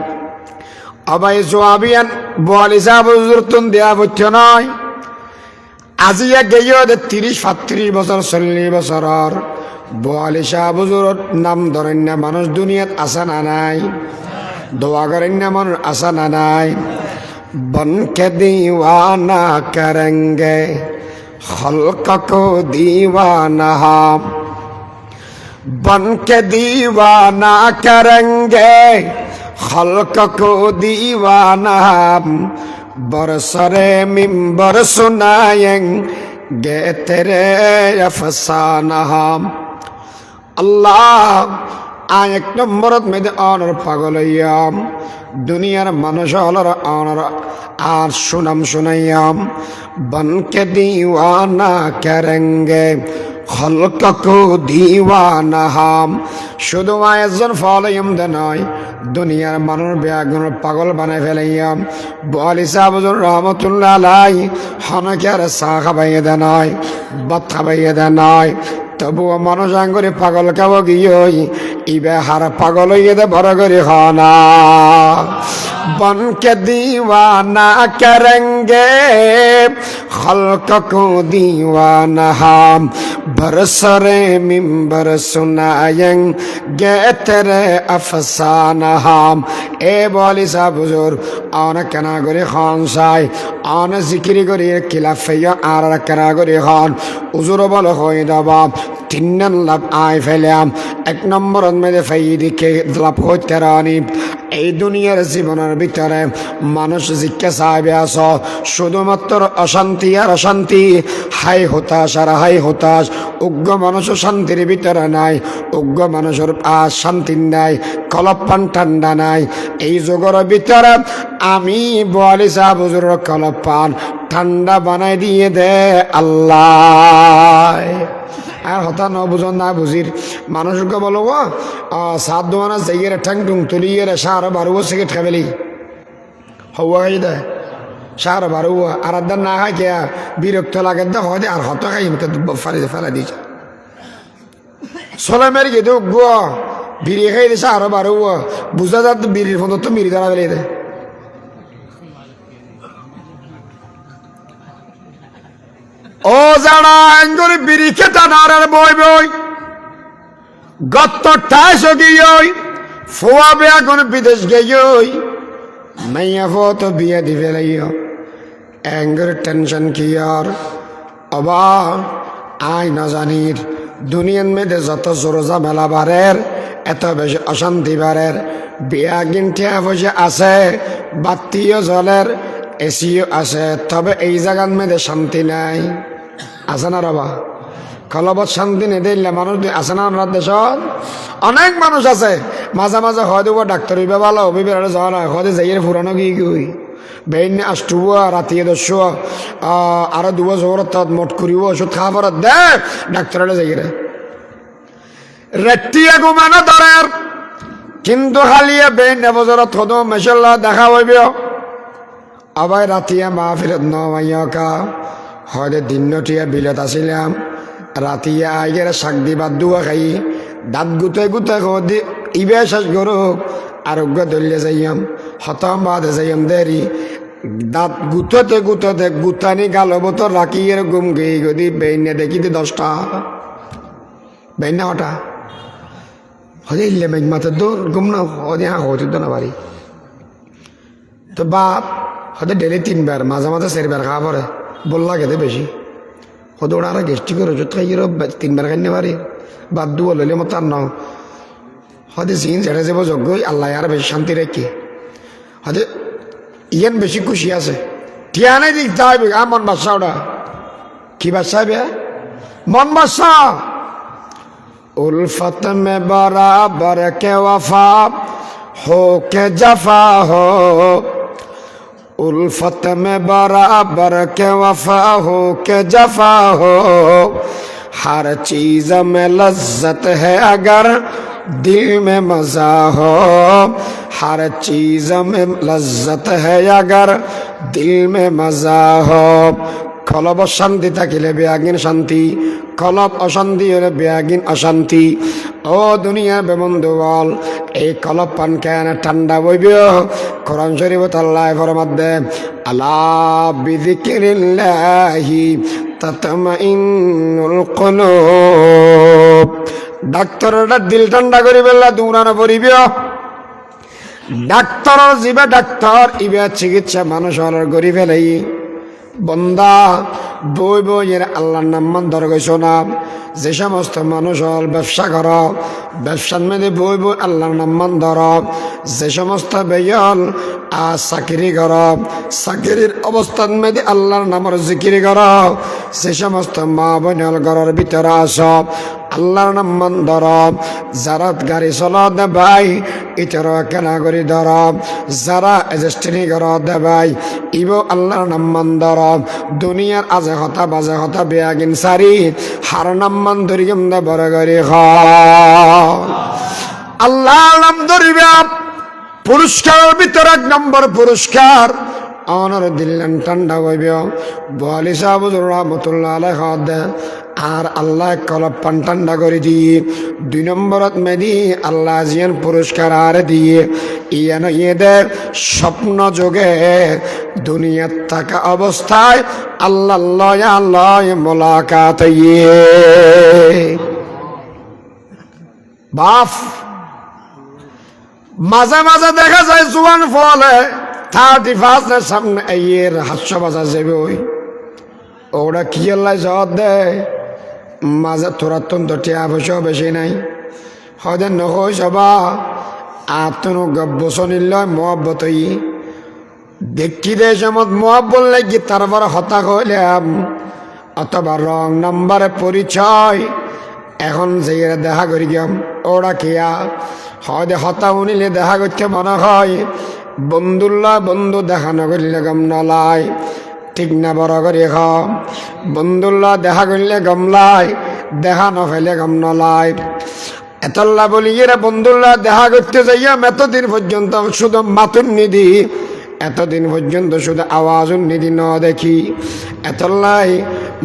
আবাই জোয়াবিয়ান বলি সাহেব হুজুর তুন দেয়া বুঝছো নয় আজিয়া গেয়ে 30-35 বছর 40 বছর বলি সাহেব হুজুর নাম ধরেন না মানুষ দুনিয়াত আসা না নাই দোয়া করেন না মানুষ আসা না নাই বনকে দিওয়ানা করেঙ্গে খলক কো দিওয়ানা হাম বনকে দিওয়ানা করেঙ্গে খলক কো দিওয়ানা হাম বরসরে মিম্বর সুনায়েঙ্গে তেরে আফসানা হাম আল্লাহ এক নম্বরত মেদে অনর পাগল হইয়াম দুনিয়ার মানুষ হলর অনর আর সুনাম শুনাইয়াম বনকে দিওয়ানা করেঙ্গে খলক কো দিওয়ানা হাম শুধু একজন ফলাইম দে নয় দুনিয়ার মানুষ বেগুন পাগল বানাই ফেলাইয়াম বলি সাহেব হুজুর রহমাতুল্লাহ আলাইহি হনকে আর চা খাবাইয়ে দে নয় ভাত খাবাইয়ে দে নয় তবুও মানুষ আঙ্গুরে পাগল খাব গিয়ে ইবে হার পাগল হইয়ে দে বড় করে খানা বনকে দিওয়ানা করেঙ্গে খলক কো দিওয়ানা হাম বরসরে মিম্বর সুনায়েঙ্গে তেরে আফসানা হাম এ বলি সাহেব হুজুর আন কেনা করে খান চাই আন জিকিরি করে খিলাফাইয়া আর কেনা করে খান হুজুর বল হয়ে দাবা 3 লাভ আয় ফেলাম 1 নম্বর মেদে ফাইদিকে লাভ হইতে রানি এই দুনিয়ার জীবনের ভিতরে মানুষ জিজ্ঞা চাইবে আস শুধুমাত্র অশান্তি আর অশান্তি হাই হতাশ আর হাই হতাশ উগ্র মানুষ শান্তির ভিতরে নাই উগ্র মানুষের শান্তি নাই কলপান ঠান্ডা নাই এই যুগের ভিতরে আমি বলি সাহেব হুজুরের কলপান ঠান্ডা বানাই দিয়ে দে আল্লাহ আর হতা ন বুঝন না বুঝির মানুষকে বলো সাত দোয়ানা জায়গায় ঠ্যাং টুং তুলিয়ে সার বারুও সিগারেট খাবেলি হওয়া খাই দেয় সার বারুয়া আর আদার না খাই কে বিরক্ত লাগে দে হয় আর হত খাই ফেলা দিয়েছে সোলা মেরে গিয়ে দেখ বিড়ি খাই দিয়েছে আরো বারুয়া বুঝা যাত বিড়ির ফোন তো বিড়ি দাঁড়া বেরিয়ে দেয় ও যারা আঙ্গুরি বিড়ি খেতা নারার বই বই গত 28 গিয়ে ফোয়া বেয়া কোন বিদেশ গিয়ে মাইয়া ফো তো বিয়ে দি ফেলাইও অ্যাঙ্গের টেনশন কি আর অবা আই না জানির দুনিয়ার মেয়েদের যত জোরজা মেলা বাড়ের এত বেশি অশান্তি বাড়ের বিয়া গিনটিয়া বসে আছে বাতিও জলের এসিও আছে তবে এই জায়গার মেয়েদের শান্তি নাই আছে না রবা কলবত শান্তি নেই দিলে মানুষ আছে না আমরা দেশত অনেক মানুষ আছে মাঝে মাঝে হয় দেবো ডাক্তার হইবে ভালো অভিবেড়ে যাওয়া না হয় যাইয়ের পুরানো কি কই বেইন আসটুব রাতিয়ে দস্য আরো দুবো জোরত মোট করিব ওষুধ খাওয়া পর দে ডাক্তারে যাইয়ে রেটিয়ে ঘুমানো ধরের কিন্তু খালিয়ে বেইন এবজরত হতো মেশাল্লাহ দেখা হইবে আবার রাতিয়া মা ফিরত নমাইকা হয়তো দিনটিয়া বিলত আসিলাম রাতিয়া আইগের শাক দি বাদ দুয়া খাই দাঁত গুতে গুতে দি ইবে শেষ করুক আরোগ্য দলিয়ে যাইয়াম হতাম বাদে যাইয়াম দেরি দাঁত গুততে গুততে গুতানি গালো বতর রাখিয়ে গুম গেই গদি বেইনে দেখিতে 10টা বেইনা ওটা হদে ইল্লে মেঘ মাতে দৌড় গুম না হদে হতে না বাড়ি তো বাপ হয়তো ডেলি 3বার মাঝে মাঝে 4বার খাওয়া পরে বললা খেতে বেশি হয়তো ওরা আর গেস্টি করে ওষুধ খাই 3বার খাই পারি বাদ দু বললে মতো আর নাও হয়তো জিন ছেড়ে যাব যজ্ঞ আল্লাহ আর বেশি শান্তি রেখে হয়তো ইয়ান বেশি খুশি আছে ঠিয়া নাই দিক যাই মন বাদশা ওটা কি বাদশা বে মন বাদশা उल्फत में बराबर के वफा हो के जफा हो उल्फत में बराबर के वफा हो के जफा हो हर चीज में लज्जत है अगर दिल में मजा हो हर चीज में लज्जत है अगर दिल में मजा हो কলব শান্তি থাকিলে বেয়াগিন শান্তি কলব অশান্তি হলে বেয়াগিন অশান্তি ও দুনিয়া বেবন্ধু বল এই কলব পান কেন ঠান্ডা বইব কোরআন শরীফ আল্লাহ ফরমাতে আলা বিযিক্রিল্লাহি তাতমাইন্নুল কুলুব ডাক্তারটা দিল ঠান্ডা করি বেলা দৌড়ানো পড়িব ডাক্তার জিবা ডাক্তার ইবা চিকিৎসা মানুষ হলার গরি ফেলাই বন্দা বই বইয়ের আল্লাহর নাম মান ধরে গেছ না যে সমস্ত মানুষ হল ব্যবসা কর ব্যবসার মধ্যে বই বই আল্লাহর নাম মান ধর যে সমস্ত বেয়ল আর চাকরি কর চাকরির অবস্থান মধ্যে আল্লাহর নামের জিকিরি কর যে সমস্ত মা বোন ঘরের ভিতরে আস আল্লাহর নাম মান ধর যারা গাড়ি চলা দে ভাই ইটার কেনা করি ধর যারা এজেস্ট্রি কর দে ভাই ইব আল্লাহর নাম মান ধর দুনিয়ার আজে হতা বাজে হতা বেয়াগিন সারি হার নাম মান ধরি দে বড় করি আল্লাহর নাম ধরিবে পুরস্কারের ভিতরে 1 নম্বর পুরস্কার অনর দিল্লান ঠান্ডা হইব বলি সাহেব রহমতুল্লাহ আলাইহ আর আল্লাহ কলব পান ঠান্ডা করে দিয়ে 2 নম্বরত মেদি আল্লাহ জিয়ান পুরস্কার আর দিয়ে ইয়ান ইয়েদের স্বপ্ন যোগে দুনিয়ার থাকা অবস্থায় আল্লাহ মোলাকাত বাফ মাঝে মাঝে দেখা যায় জুয়ান ফলে 35 সামনে এর হাস্য বাজা যাবে ওরা কি আল্লাহ জবাব দেয় মাঝে তোরা তো টিয়া পয়সা বেশি নাই হয়তো নকই সবা আতন বসনিল মহব্বত দেখি দে সমত মহব্বত লাগি তারপর হতাশ হইলাম অথবা রং নাম্বারে পরিচয় এখন যে দেখা করি গেম ওরা কিয়া হয়তো হতা উনিলে দেখা করতে মনে হয় বন্ধুল্লাহ বন্ধু দেখা নকরিলে গম নলায় ঠিক না বড় করে বন্ধুল্লাহ দেখা করলে গমলায় দেখা নখাইলে গম নলায় এতল্লা বলি এরা বন্ধুল্লাহ দেখা করতে যাইয়াম এতদিন পর্যন্ত শুধু মাতুন নিধি এতদিন পর্যন্ত শুধু আওয়াজুন নিধি ন দেখি এতল্লাই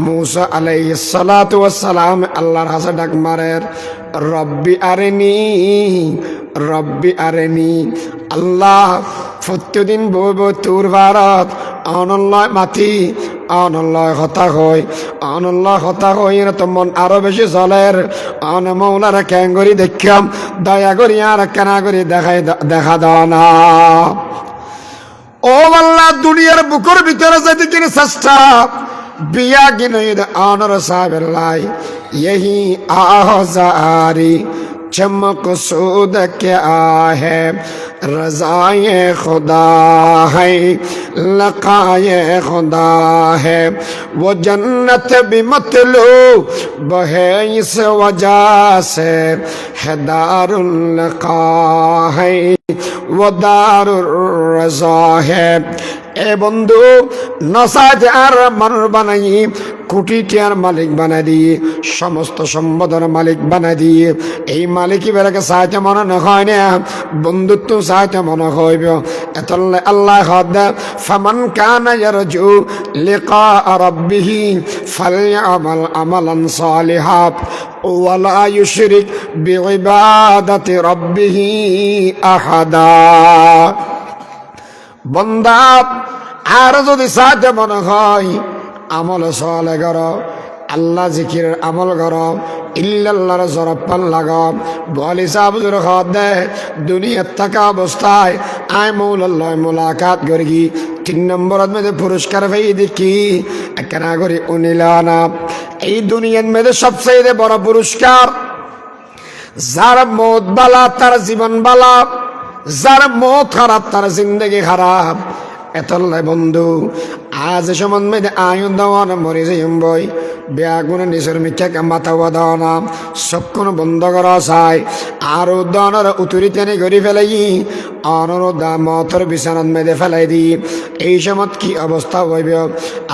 মুসা আলাইহিস সালাতু ওয়াস সালাম আল্লাহর হাসে ডাক মারের রব্বি আরেনি আল্লাহ প্রত্যেকদিন বইব তোর ভারত অনল্লয় মাতি অনল্লয় হতা হই এরা তো মন আরো বেশি চলের অন মৌলারা ক্যাং করি দেখাম দয়া করি আর কেনা করি দেখা দাও না ও আল্লাহ দুনিয়ার বুকের ভিতরে যদি কিনে চেষ্টা বিয়া কিনে আনর সাহেবাই यही आज़ारी चमक़सूद क्या है रज़ाए खुदा है लक़ाए खुदा है वो जन्नत भी मतलूब है इस वजह से है दारुल लक़ा है वो दारुर रज़ा है। এ বন্ধু নসাজ আর মানুষ বানাই কোটি টাকার মালিক বানাই দিয়ে সমস্ত সম্পদের মালিক বানাই দিয়ে এই মালিক বেরকে সাহায্য মনে হয় না বন্ধুত্ব সাহায্য মনে হইব এতলে আল্লাহ হদ ফামান কানা ইয়ারজু লিকা রাব্বিহি ফালইআমাল আমালান সালিহা ওয়ালা ইউশরিক বিইবাদাতি রাব্বিহি আহাদা। বন্দা আর যদি সাহায্য মনে হয় আমল সালে কর আল্লাহ জিকিরের আমল কর ইল্লাল্লাহর জরপান লাগাম বলি সাবজুর খাদ দে দুনিয়ার থাকা অবস্থায় আয় মৌলাল্লাহ মোলাকাত করি 3 নম্বরের মধ্যে পুরস্কার পেয়ে দেখি একনা করি উনিলানা এই দুনিয়ার মধ্যে সবচেয়ে বড় পুরস্কার যার মত বালা তার জীবন বালা যার মত খারাপ তার জিন্দগি খারাপ এতলে বন্ধু আজ সমান মেয়েদের আয়ন দেওয়ান মরে যাই বই ব্যাগুনে নিজের মিথ্যাকে মাথা দাওয়ানা সবক্ষণ বন্ধ করা চাই আর উদ্যানের উতুরি টেনে ঘুরি ফেলাই অনুরোধা মথর বিছানাত মেদে ফেলাই দি এই সময় কি অবস্থা হইব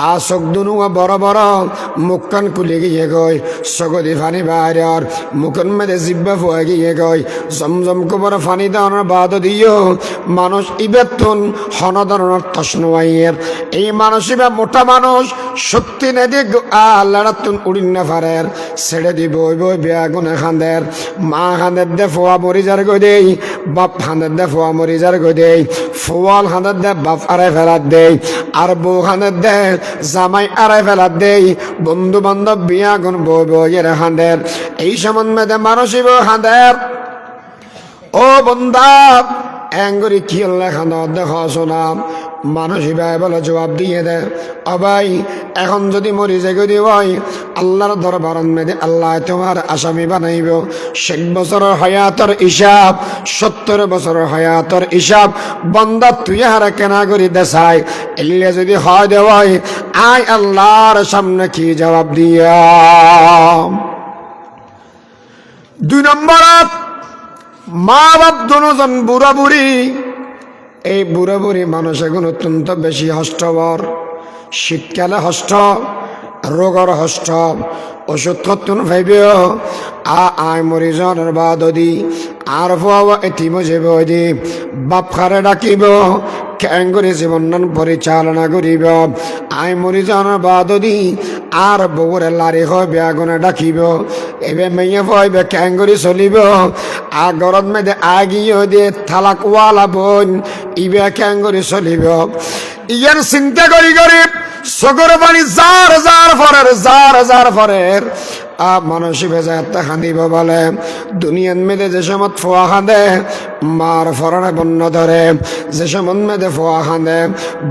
আর চোখ দুনু বড় বড় মুখ কান খুলে গিয়ে গই চকদি ফানি বাইর মুখন মেদে জিব্বা ফুয়ে গিয়ে গই জমজম কুবর ফানি দেওয়ার বাদ দিও মানুষ ইবেতুন হনধরনের তসনুয়াইয়ের এই মানুষ ইবা মোটা মানুষ শক্তি নেদি লড়াতুন উড়িন না ফারের ছেড়ে দিব বই বেগুনে খান্দের মা খান্দের দে ফোয়া মরিজার গই দেই বাপ খান্দের দে ফোয়া মরিজার গই দেই ফোয়াল খান্দের দে বাপ আরে ফেলাত দেই আর বউ খান্দের দে জামাই আরে ফেলাত দেই বন্ধু বান্ধব বিয়া গুন বই বইয়ের খান্দের এই সম্বন্ধে মানুষ ইব খান্দের ও বন্ধা অ্যাঙ্গুরি কি লেখান দেখা শোনাম মানুষ ভাই বলে জবাব দিয়ে দে অবাই এখন যদি মরি যে গদি হয় আল্লাহর দরবার মেদে আল্লাহ তোমার আসামি বানাইব 60 বছরের হায়াতর হিসাব 70 বছরের হায়াতর হিসাব বন্দা তুই হারা কেনা করি দেশাই এলে যদি হয় দেওয়াই আয় আল্লাহর সামনে কি জবাব দিয়া। 2 নম্বর মা বাপ দুজন বুড়া বুড়ি এই বুড়া বুড়ি মানুষ এখন অত্যন্ত বেশি হষ্টবর শীতকালে হষ্ট রোগর হষ্ট ওষুধ খতুন ভাইবে আয় মরিজনের বাদি আর ফুয়া এটি মজে বদি বাপ খারে ডাকিব ক্যাঙ্গুরি জীবন পরিচালনা করিব আয় মরিজনের বাদি আর বউরে লারি হয় বেগুনে ডাকিব এবে মেয়ে ভয়বে ক্যাঙ্গুরি চলিব আর গরম মেদে আগিয়ে দিয়ে থালাক ওয়ালা বোন ইবে ক্যাঙ্গুরি চলিব ইয়ার চিন্তা করি গরিব চকুর পানি যার যার ফরের মানুষ বেজা খান্দিব বলে দুনিয়ার মেদে যে সময় ফোয়া খাঁদে মার ফরনে বন্য ধরে যে সময় মেদে ফোয়া খাঁদে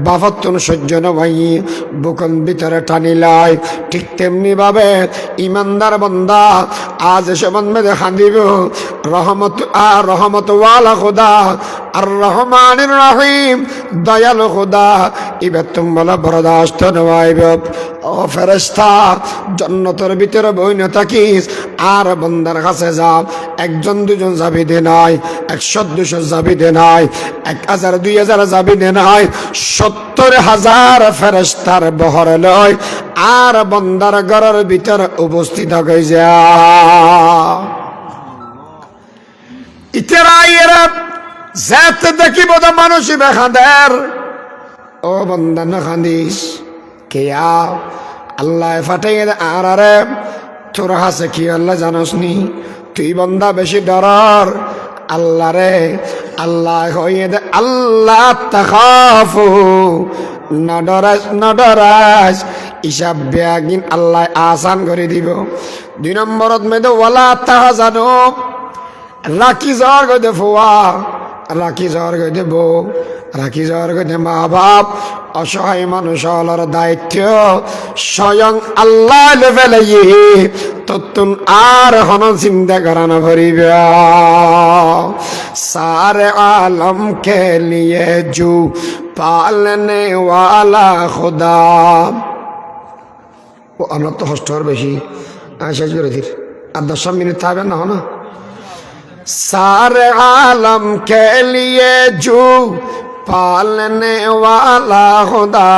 বাফতুন সহ্য নভাই বুকন ভিতরে টানি লয় ঠিক তেমনি ভাবে ইমানদার বন্দা আজ যে সময় মেদে খান্দিব রহমত ওয়ালা খুদা আর রহমানির রহিম দয়ালু খুদা ইবে তুমি বলে বরদাস্ত নবাইব ও ফেরেশতা জান্নাতের ভিতরে বইন থাকিস আর বন্দার কাছে যাও 1 2 যাবি দে নাই 100 200 যাবি দে নাই 1000 2000 যাবি দে নাই 70,000 ফেরেশতার বহর লয় আর বন্দার ঘরের ভিতরে উপস্থিত হয়ে যা ইতরাইরা জাত দেখিব তো মানুষই বেখাদের ও বন্দা না খান্দিস কেয়া আল্লাহ ফাটাইয়ে আর আরে তোর হাসে কি আল্লাহ জানোস নি তুই বন্দা বেশি ডরার আল্লাহ রে আল্লাহ হইয়ে দে আল্লাহ তাখাফু না ডরাস হিসাব বেগিন আল্লাহ আসান করে দিব 2 নম্বরত মেদে ওয়ালা তাহাজানু রাখি জ্বর গদে ফোয়া রাখি জ্বর গদে বউ রাখি যাওয়ার কথা মা বাপ অসহায় মানুষ হলার দায়িত্ব স্বয়ং আল্লাহ ফেলাই তত্তুন আর হন চিন্তা করানো করিবে সারে আলম কে লিয়ে জু পালনে ওয়ালা খুদা ও আমরা তো হস্টর বেশি শেষ করে দির আর 10 মিনিট থাকবে না না सारे आलम के लिए जो पालने वाला खुदा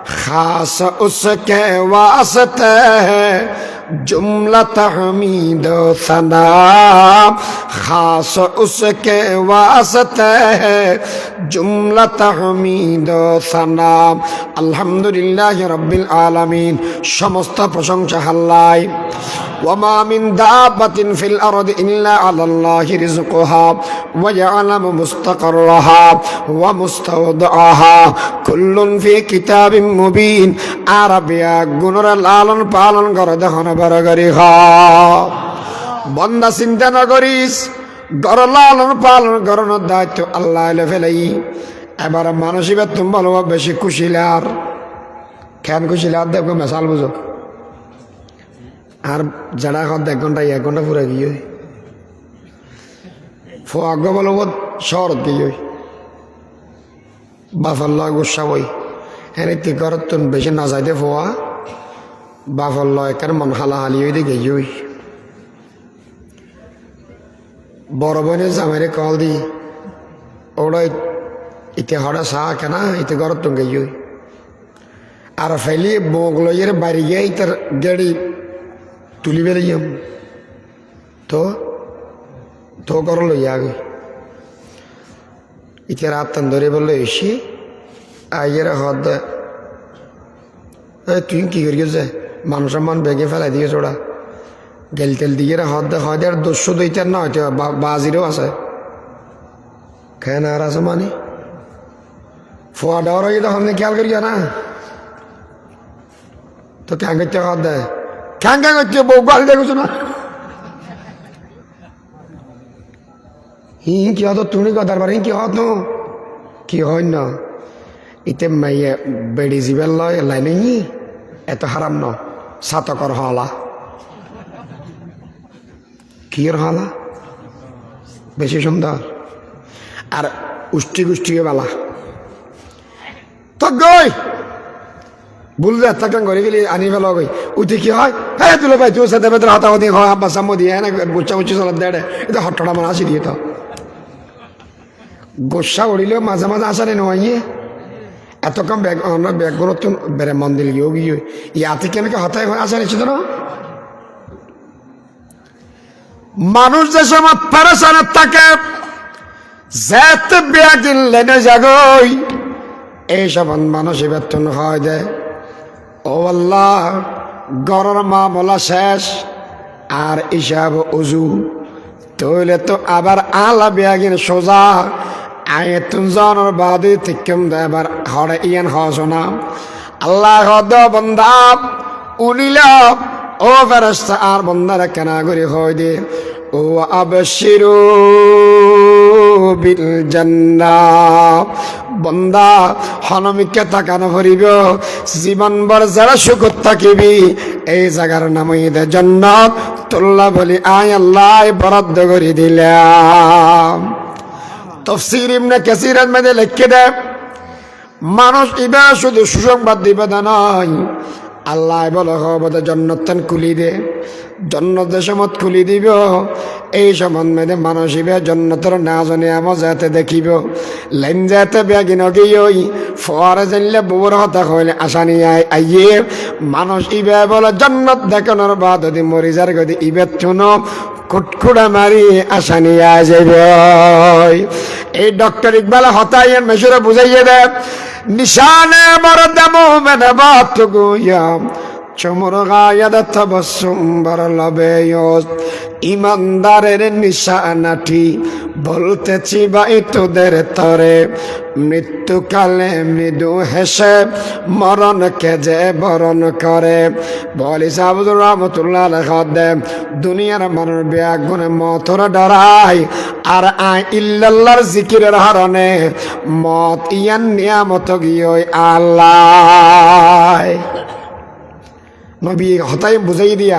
खास उसके वास्ते है जुमला तहमीद सना खास उसके वास्ते है जुमला तहमीद सना अल्हम्दुलिल्लाह रब्बिल आलमीन समस्त प्रशंसा आल्लाह وما من دابة في الأرض إلا على الله رزقها ويعلم مستقرها ومستودعها كل في كتاب مبين عربيا গুণর লালন পালন করে দেখুন বরগরি বন্দা চিন্তা না করিস গর লালন পালন করানোর দায়িত্ব আল্লাহ ফেলাই এবার মানসিক তুমি ভালো বেশি খুশিলার কেন খুশিলার দেখো মেশাল বুঝো আর যারা এখন 1 ঘন্টা 1 ঘন্টা পুরা গিয়ে ফোয়াগ বলব শহরত গিয়ে বাফাল্লা গুসা বই হ্যাঁ ঘরত বেশি না যাইতে ফোয়া বাফাল্লা একার মন হালা হালি হয়ে দিয়ে গিয়ে বড় বোনের জামাইরে কল দি ওরা ইতে হরা চা কেনা ইতে ঘরত গিয়ে আর ফেলি বোক লইয়ের বাড়ি গিয়ে ইতার গাড়ি তুলি বেরিয়াম তো কর লইয়া গই ইতে রাত তান ধরে বললো এসি আইয়ের হদ তুই কি করি গেছে মানুষের মান বেগে ফেলাই দিয়েছ ওরা গেল তেল দিয়ে হদ হয় আর 200 দইটার না হয়তো বাজিরও আছে খেয়ে আর আছে মানে ফোয়া ডাওয়ার হয়ে তখন খেয়াল করি না তো ক্যাং করতে হদ দেয় ক্যাং ক্যাং হচ্ছে বউ গাড়ি দেখছো না কি হতো তুমি কথার পারি কি হতো কি হয় না ইতে মাইয়ে বেড়ি জীবের লয় লাইনে এত হারাম ন সাতকর হলা কি হলা বেশি সুন্দর আর উষ্টি গুষ্টি বালা তো গই বুঝলে একটা করে গেলি আনি ফেলা গই উঠে কি হয় হ্যাঁ তুলে ভাই তোর সাথে ভেতরে হাতাহাতি হয় আব্বা সাম্মো দিয়ে হ্যাঁ গুচ্ছা গুচ্ছি চলার দেয় এটা হট্টটা মানে আসি দিয়ে তো গোসা উড়িলেও মাঝে মাঝে আসারে নয় এত কম ব্যাগ আমরা ব্যাগগুলো তো বেড়ে মন্দির গিয়েও গিয়ে ইয়াতে কেন হতায় হয়ে আসা নিচ্ছিল না মানুষ যে সময় পেরেশানের থাকে যেতে ব্যাগিন লেনে যাগই এই সব মানুষ বেতন হয় দেয় ও আল্লাহ গরর মা বলা শেষ আর ইসাব উজু তৈলে তো আবার আলা ব্যাগিন সোজা আয়ে তুন জানোর বাদে তিকম দেবার হরে ইয়ান হসনা আল্লাহ হদ বন্দা উনিল ও ফেরেশতা আর বন্দারা কেনা করে হয় দে ও আবশিরু বিল জান্নাহ বন্দা হনমিকে তাকানো ভরিব জীবন ভর যারা সুখত থাকিবি এই জায়গার নাম হইতে জান্নাত তোল্লা বলি আয় আল্লাহ বরাদ্দ করে দিলাম তফসির ইবনে কাসিরের মধ্যে লিখে দেয় মানুষ ইবা শুধু সুসংবাদ দিবে না নয় আল্লাহ বলে হবে জন্নতন খুলি দে জন্নত দেশমত খুলি দিব এই সম্বন্ধে মানুষ ইবে জন্নতর না জানে আমার যাতে দেখিব লাইন যাতে বেগিন গিয়ে ফোয়ারে জানলে বউর হতা হইলে আসানি আইয়ে মানুষ ইবে বলে জন্নত দেখানোর বাদ যদি মরি যার গদি ইবে শুনো কুটকুড়া মারি আসানি আয় যাবে এই ডক্টর ইকবাল হতাইয়ের মেশুরে বুঝাইয়ে দেয় নিশানে মরদমো মেনে বাত গুয়াম চমর গায়াদ তবসুম বর লবে ইমানদারের নিশানাটি বলতেছি ভাই তোদের তরে, মৃত্যুকালে মৃদু হেসে মরণকে যে বরণ করে। বলি সাবুদুর রহমতুল্লাহ লেখে, দুনিয়ার মানুষ ব্যাগুনে মতর ডরাই, আর আয় ইল্লাল্লাহর জিকিরের হারণে মত ইয়ান নিয়ামত গিয়ে আল্লাহ। নবী হতাই বুঝাই দিয়া,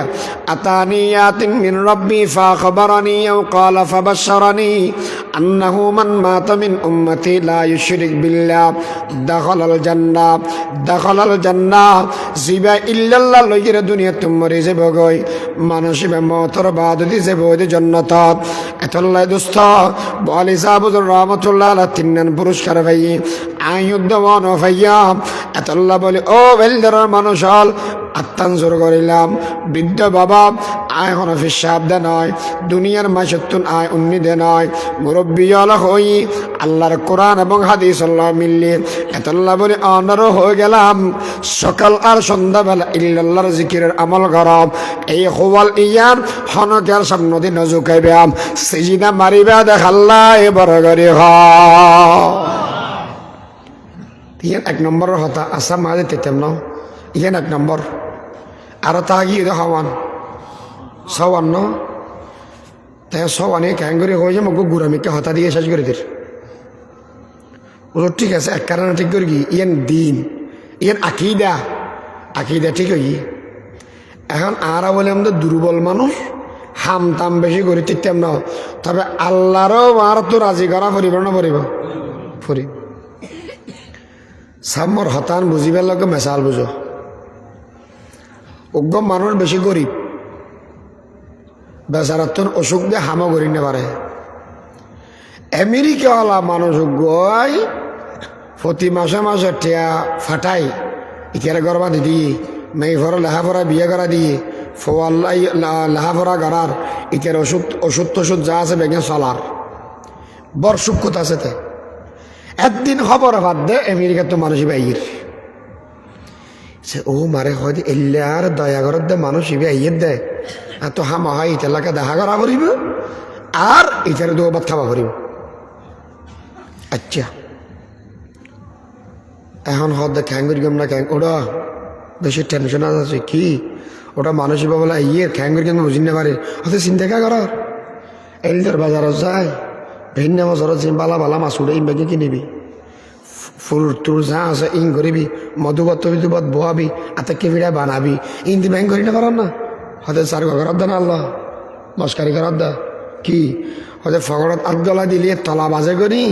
আতানি ইয়াতিন মিন রব্বি ফাখবারানি আও ক্বালা ফাবাশশারানি আন্নাহু মান মাতা মিন উম্মতি লা ইউশরিক বিল্লাহ দাখালাল জান্নাহ। জিবা ইল্লাল্লাহ লইরে দুনিয়া তুমরি যে বগই মানসিবে মতর বাদ দিছে বইতে জান্নাত। এতল্লাই দোস্ত বলি সাবুদুর রহমতুল্লাহ আলাইহি তিনজন পুরস্কার ভাই আয়ুদ্দওয়ান ভাইয়া। এতল্লা বলি ও বেলদার মানুষ হল আত্মাঞ্জোর করিলাম, বৃদ্ধ বাবা আয় হনফিস সাবদে নয়, দুনিয়ার মাসত্তুন আয় উন্নিদে নয়, মুরব্বী হই আল্লাহর কোরআন এবং হাদিস আল্লাহ মিললি। এতল্লা বলে অনারও হয়ে গেলাম, সকাল আর সন্ধ্যাবেলা ইল্লাল্লাহর জিকিরের আমল করব। এই হওয়াল ইয়ান হনকের সামনে দিন জুকাইবাম, সিজিদা মারিবা দেখাল্লাহ এবার করে ইয়ান এক নম্বরের হতা আসাম মাঝে তেতেম ন ইয়ান এক নম্বর। আর তা গিয়ে হওয়ান সওয়ান ন তাই সওয়ানে ক্যাং করে হয়ে যায় মগ গুরামিকে হতা দিয়ে শেষ করে দির। ও ঠিক আছে এক কারণে ঠিক করে কি ইয়ান দিন ইয়ান আকিদা ঠিক হই। এখন আরা বলে আমাদের দুর্বল মানুষ, হাম তাম বেশি করে তিতাম না, তবে আল্লাহরও আর তো রাজি করা পরিব না পরিব ফুরি সামর হতান বুঝিবার লগে মেশাল বুঝো। অজ্ঞ মানুষ বেশি গরিব, বেচারাতন অসুখ দিয়ে হামা করি নে পারে। আমেরিকাওয়ালা মানুষ গই প্রতি মাসে মাসে টিয়া ফাটাই ইতিহারে গরবা দিদি মেয়ে ভরা লেহাপড়া বিয়ে করা দিয়ে ফোয়াল্লাই লেহাপড়া করার ইতিহার ওষুধ টষুধ যা আছে বেগে চলার বর সুক্ষত আছে। তে একদিন খবর ভাত দে আমেরিকার তো মানুষ বাইর সে ও মারে হয় এলে আর দয়া করার দে মানুষ ইবে আইয়ের দেয় এত হামা হয় ইতালাকে দেখা করা করিব আর ইতারে দু ভাত খাওয়া করিব। আচ্ছা এখন হদ খ্যাঙ্গুর গেম না খ্যাং ওটা বেশি টেনশন আছে কি ওটা মানুষই বলে ইয়ে খ্যাঙ্গুর গেম বুঝি না পারে হতে চিন্তা কা করার এলদের বাজারত যায় ভিন্ন বছরত বালা বালা মাছ উড়ে ইনবাকে কিনিবি ফুল টুর যা আছে ইন করিবি মধুবত বিধুবত বোয়াবি আতাকে ভিড়া বানাবি ইন্দি ব্যাংক করি না পারার না হতে চার ঘর দেন আল্লাহ মস্কারি করার দা কি হতে ফগড়ত আদগলা দিলে তলা বাজে করি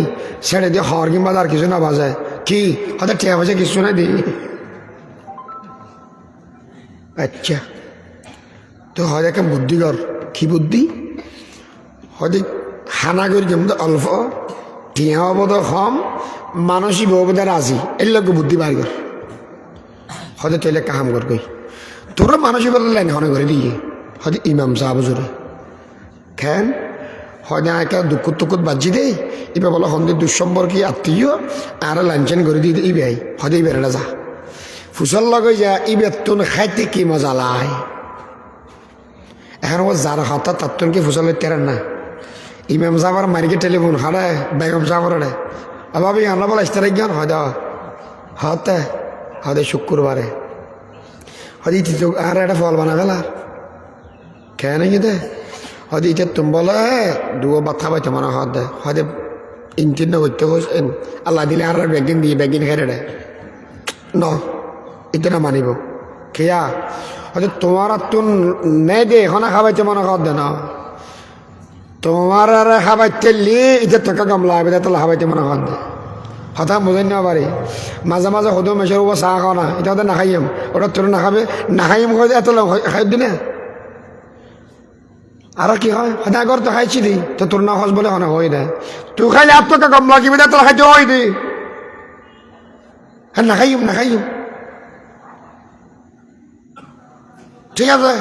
ছেড়ে দিয়ে হর কিংবা আর কিছু না বাজায় কি হতে টিয়া বাজে কিছু না দি। আচ্ছা তো হয় একটা বুদ্ধি কর কি বুদ্ধি হয়তো হানা করি কিন্তু অল্প টিয়া বোধ কম মানসিক বোধ রাজি এর লোক বুদ্ধি বার কর হয়তো তৈলে কাহাম কর কই তোরা মানসিক লাইন হনে করে দিয়ে হয়তো ইমাম সাহাব জোরে খেন হয় না একটা দুঃখত টুকুত বাজি দেয় এবার বলো সন্ধ্যে দুঃসম্পর্কী আত্মীয় আর লাঞ্চন করে দিয়ে ই বেই হয়তো এই বেড়া যা ফুসল লগে যা ই বেতন খাইতে কি মজা লাই এখন ও যার হাতা তার কি ফুসলের তেরেন না ইমাম সাহাবার মারিকে টেলিফোন হারে বেগম সাহাবার রে ভাবি আমরা বলা ইস্তার জ্ঞান হয় হতে হয়তো শুক্রবারে হয়তো আর একটা ফল বানা ফেলার খেয়ে নাকি দে হয়তো ইটা তুমি বলে দুয়ো বাথা পাইতে মনে হাত দে হয়তো ইনটিন করতে বসেন আল্লাহ দিলে আর ব্যাগিন দিয়ে ব্যাগিন খেয়ে দে ন এটা না মানিব খেয়া হয়তো তোমার আর তো নেই দে এখন খাবাইতে মনে হাত দে না তোমার আর খাবাইতে লি এটা টাকা গামলা হবে তাহলে খাবাইতে মনে হাত দে হঠাৎ বোঝাই না পারি মাঝে মাঝে সদু মেশের ওপর চাহ খাও না এটা ওদের নাখাইম ওটা তোর নাখাবে নাখাইম হয়ে এত খাই দিনে আর কি হয় হয়তো আগর তো খাইছি দি তো তোর না হস বলে হনে হয়ে দেয় তুই খাইলে আর টাকা কম লাগিবে তাহলে খাইতে হয় দি হ্যাঁ নাখাইম ঠিক আছে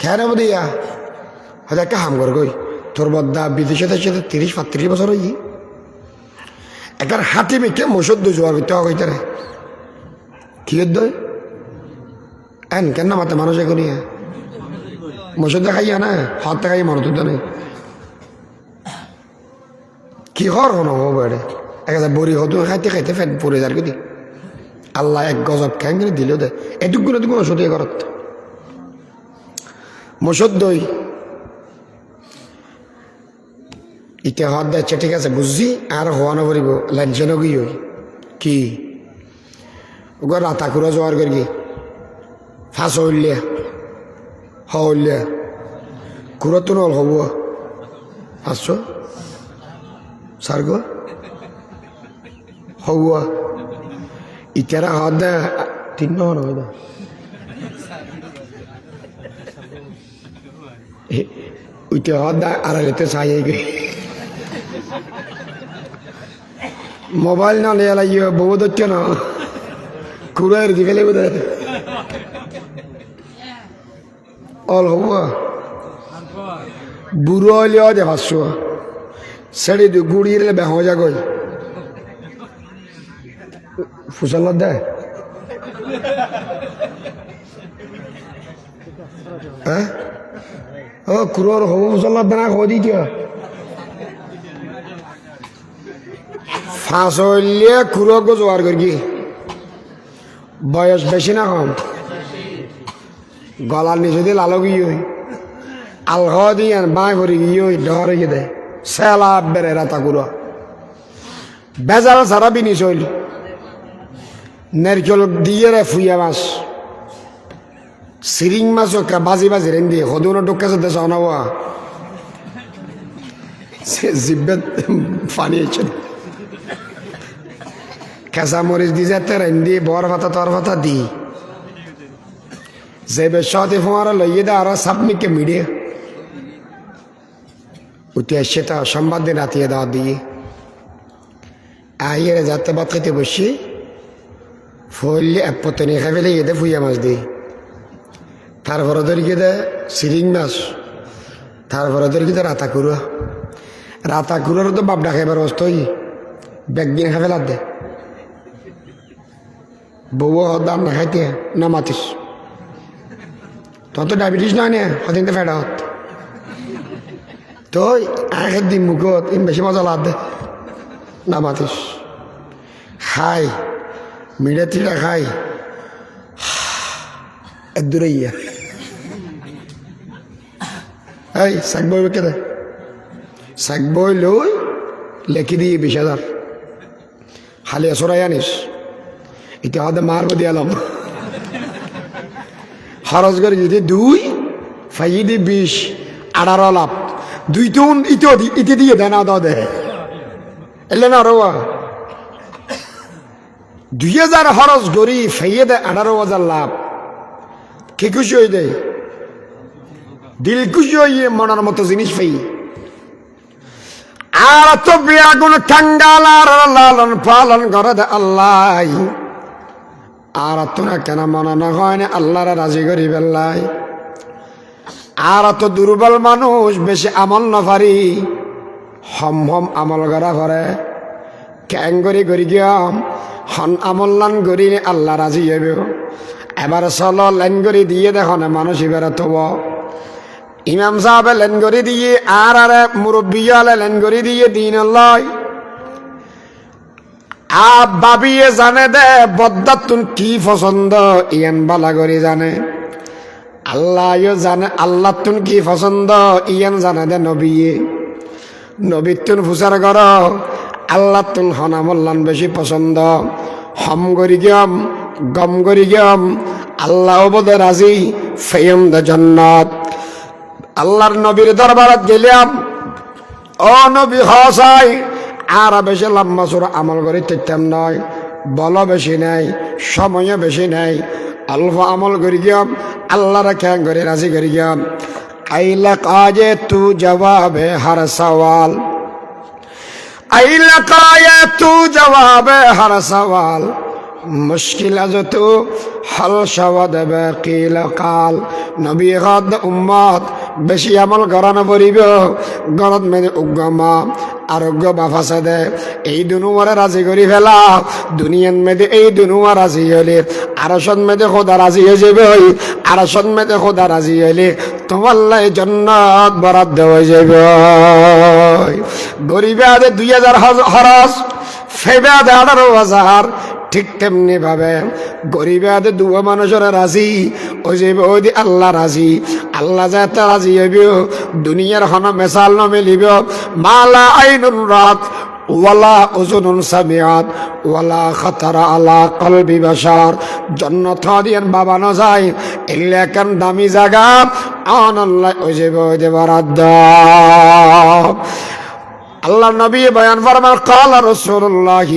খেয়ে নেব দিয়া হয়তো একটা হাম কর গই তোর বদ্দা বিদেশে 30-35 বছর হই একবার হাতি মেখে মসুর দু জোয়ার করতে হইতে রে কি দই এন কেন মাতে মানুষ এখনই মসুর দেখাইয়া না হাত দেখাই মানুষ তো নেই কি হর হন বেড়ে একটা বড়ি হতো খাইতে খাইতে ফেট পড়ে যার কি আল্লাহ এক গজব খ্যাং করে দিল দে এটুকুগুলো তুমি ওষুধ করত মসুদ দই ইতে হাত দিচ্ছে ঠিক আছে বুঝছি আর হওয়ানো পড়িব লেনচেনও কি হই কি ওগর রাতা করে জোয়ার করি কি ফাঁস হইলিয়া হইলিয়া কুড়ো তো নল হব আসছো সার গো হব ইতারা হাত দেয় তিন নহন হয় না উইতে হাত দেয় আড়াইতে চাই গই মোবাইল না লিয়ে লাগিয়ে বউ ধরছে না কুড়াইয়ের দিকে লেগে দেয় অল হব বুড়ো হইলেও দে ভাবছো সেড়ি গুড়িয়ে বেহ যাগই ফুসল দেয় হ্যাঁ ও কুড়োর হব ফুসল দেনা খো দিতে ফাঁস হইলে কুড়ো গো জোয়ার করি বয়স বেশি না কম গলার নিচে দিয়ে লালো গিয়ে আলহ দিয়ে বাঁ করে গিয়ে ডর গিয়ে দেয় সেলা বেড়ে রাতা কুড়ো বেজাল সারা বিনিস হইল নেরকেল দিয়ে রে ফুইয়া মাছ সিরিং মাছও বাজি বাজি রেন দিয়ে সদুনো ডুকা সাথে চাওনাবা জিব্বে পানি হচ্ছে খেসা মরিচ দি যেতে রেন দিয়ে বর ভাতা তর ভাতা দি যে বেশাতে ফোয়ারা লইয়ে দে আর সাবমিকে মিডিয়ে উঠে এসে তা সম্বাদ দিন রাতিয়ে দাওয়া দিয়ে আইয়ে যাতে ভাত খেতে বসি ফলে এক পতনি খাই ফেলে গিয়ে দে ফুইয়া মাছ দিই তারপরে ধরে গিয়ে দে সিরিং মাছ তারপরে ধরে গিয়ে রাতা কুড়া রাতা কুড়ারও তো বাপডা খাইবার অবস্থা হই ব্যাগ দিন খাই ফেলার দে বউ দাম না খাইতে না মাতিস তোর তো ডায়াবেটিস নয় নে হদিন তো ফেটা হত তো আগের দিন মুখত ইন বেশি মজা লাভ দে না মাতিস খাই মিড়ে তিড়া খাই দূরে ইয়া এই শাক বই কে শাক বই লই লেখি দিয়ে 20,000 হালিয়া সরাই আনিস এটা হতে মারবো দিয়ালাম খরচ করে যদি 2 ফাইয়ে দি 20 18 লাভ 2 তো ইতে দিয়ে দেয় না দাও দে এলে না রোয়া 2,000 খরচ করি ফাইয়ে দেয় 18,000 লাভ কে খুশি হয়ে দেয় দিল খুশি হয়ে মনের মতো জিনিস পাই আর তো বেগুন টাঙ্গাল আর লালন পালন করে দে আল্লাহ আর তো না কেন মনে না হয় না আল্লাহরা রাজি করি বেল্লাই আর তো দুর্বল মানুষ বেশি আমল না পারি হম হম আমল করা করে ক্যাং করি গিয়াম হন আমল লান করি আল্লাহ রাজি হবে এবার চলো লেন করে দিয়ে দেখো না মানুষ এবারে তব ইমাম সাহেব লেন করে দিয়ে আর মুরব্বী লেন করে দিয়ে দিন লয় বাবিয়ে জানে দে বদ্দাত তুন কি পছন্দ ইয়ান বালা করে জানে আল্লাহ জানে আল্লাহ তুন কি পছন্দ ইয়ান জানে দে নবীয়ে নবী তুন ফুসার কর আল্লাহ তুন হনামল্লান বেশি পছন্দ হম করি গিয়াম গম করি গিয়াম আল্লাহ বোধ রাজি ফেয়ম দে জান্নাত আল্লাহর নবীর দরবারত গেলাম ও নবী হসাই আর বেশি লম্বা চূড়া আমল করে তেতাম নয় বল বেশি নাই সময় বেশি নাই অল্প আমল করি গিয়াম আল্লাহর খ্যাং করে রাজি করি গিয়াম আইলা কাজে তু জবাবে হর সওয়াল আইলা কাজে তু জবাবে হর সওয়াল মুশকিল আজ তো হল শবদ বেকিল কাল নবী গদ উম্মত বেশি আমল করানো পড়িব গরত মেনে উগ্গমা আরোগ্য বাফাসে দে এই দুনুয়ারে রাজি করি ফেলা দুনিয়ান মেদে এই দুনুয়া রাজি হলে আরশন মেদে খোদা রাজি হয়ে যাবে আরশন মেদে খোদা রাজি হলে তোমার লাই জান্নাত বরাদ্দ হয়ে যাবে। গরিবে আদে 2000 খরচ, ফেবে আদে 18,000। ঠিক তেমনি ভাবে গরিবে আদে দুয়া মানুষের রাজি ওই যে ওই আল্লাহ রাজি। আল্লাহ যাতে রাজি হইব দুনিয়ার হন মেসাল নমিলিব। মালা আইনুন রাত ওয়ালা উজুনুন সামিআত ওয়ালা খাতারা আলা কলবি বাশার। জান্নাত দিয়ান বাবা না যায় এলে কান দামি জায়গা আনাল্লাহ ওই যে বরাদ্দ। আল্লাহ নবী বয়ান ফরমান ক্বালা রাসূলুল্লাহ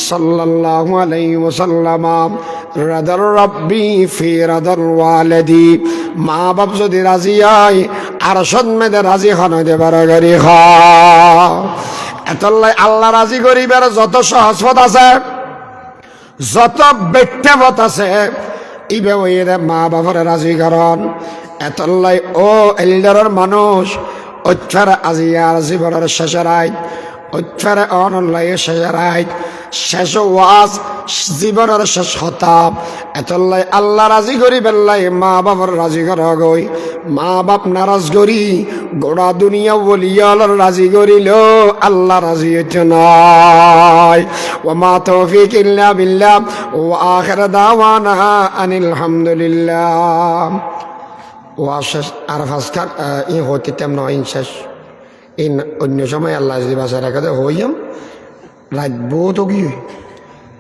সাল্লাল্লাহু আলাইহি ওয়াসাল্লাম রাদার রাব্বি ফি রাদার ওয়ালিদি। মা বাপ যদি রাজি হয় আর সন্মেদে রাজি হন দেবার গাড়ি হ। এতলাই আল্লাহ রাজি করিবার যত সহজ পথ আছে, যত ব্যক্তি পথ আছে, ইবে ওই মা বাপের রাজি করন। এতলাই ও এলডারের মানুষ অচ্ছারে আজিয়ার জীবনের শেষের আইত, অচ্ছারে অনল্লাইয়ের শেষের আইত, শেষ ওয়াজ জীবনের শেষ হতাব। এতলাই আল্লাহ রাজি করি বেল্লাই মা বাবার রাজি করা গই। মা বাপ নারাজ করি গোড়া দুনিয়া বলিয়াল রাজি করিল আল্লাহ রাজি হইতে নয়। ওয়া মা তৌফিক ইল্লা বিল্লাহ ওয়া আখির দাওয়ানা আনিল হামদুলিল্লাহ। ওয়া শেষ আর ফাসকার ই হতে তেমন ইন শেষ ইন অন্য সময় আল্লাহ যদি বাসা রাখাতে হইয়াম রাত বহুত কি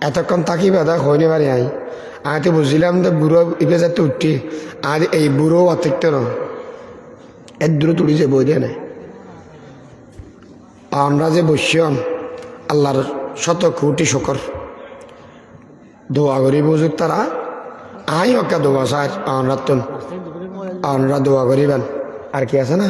এতক্ষণ থাকি বেদা হইনি পারি। আমি তো বুঝলাম তো বুড়ো ইবে যাতে উঠি আর এই বুড়ো অতিরিক্ত ন এর দূরে তুলি যে বই দিয়ে নাই। আমরা যে বসিয়ন আল্লাহর শত কোটি শুকর দোয়া করি বুঝুক তারা। আই ওকে দোয়া চাই আমরা তো আমরা দোয়া করিবেন আর কি আছে না।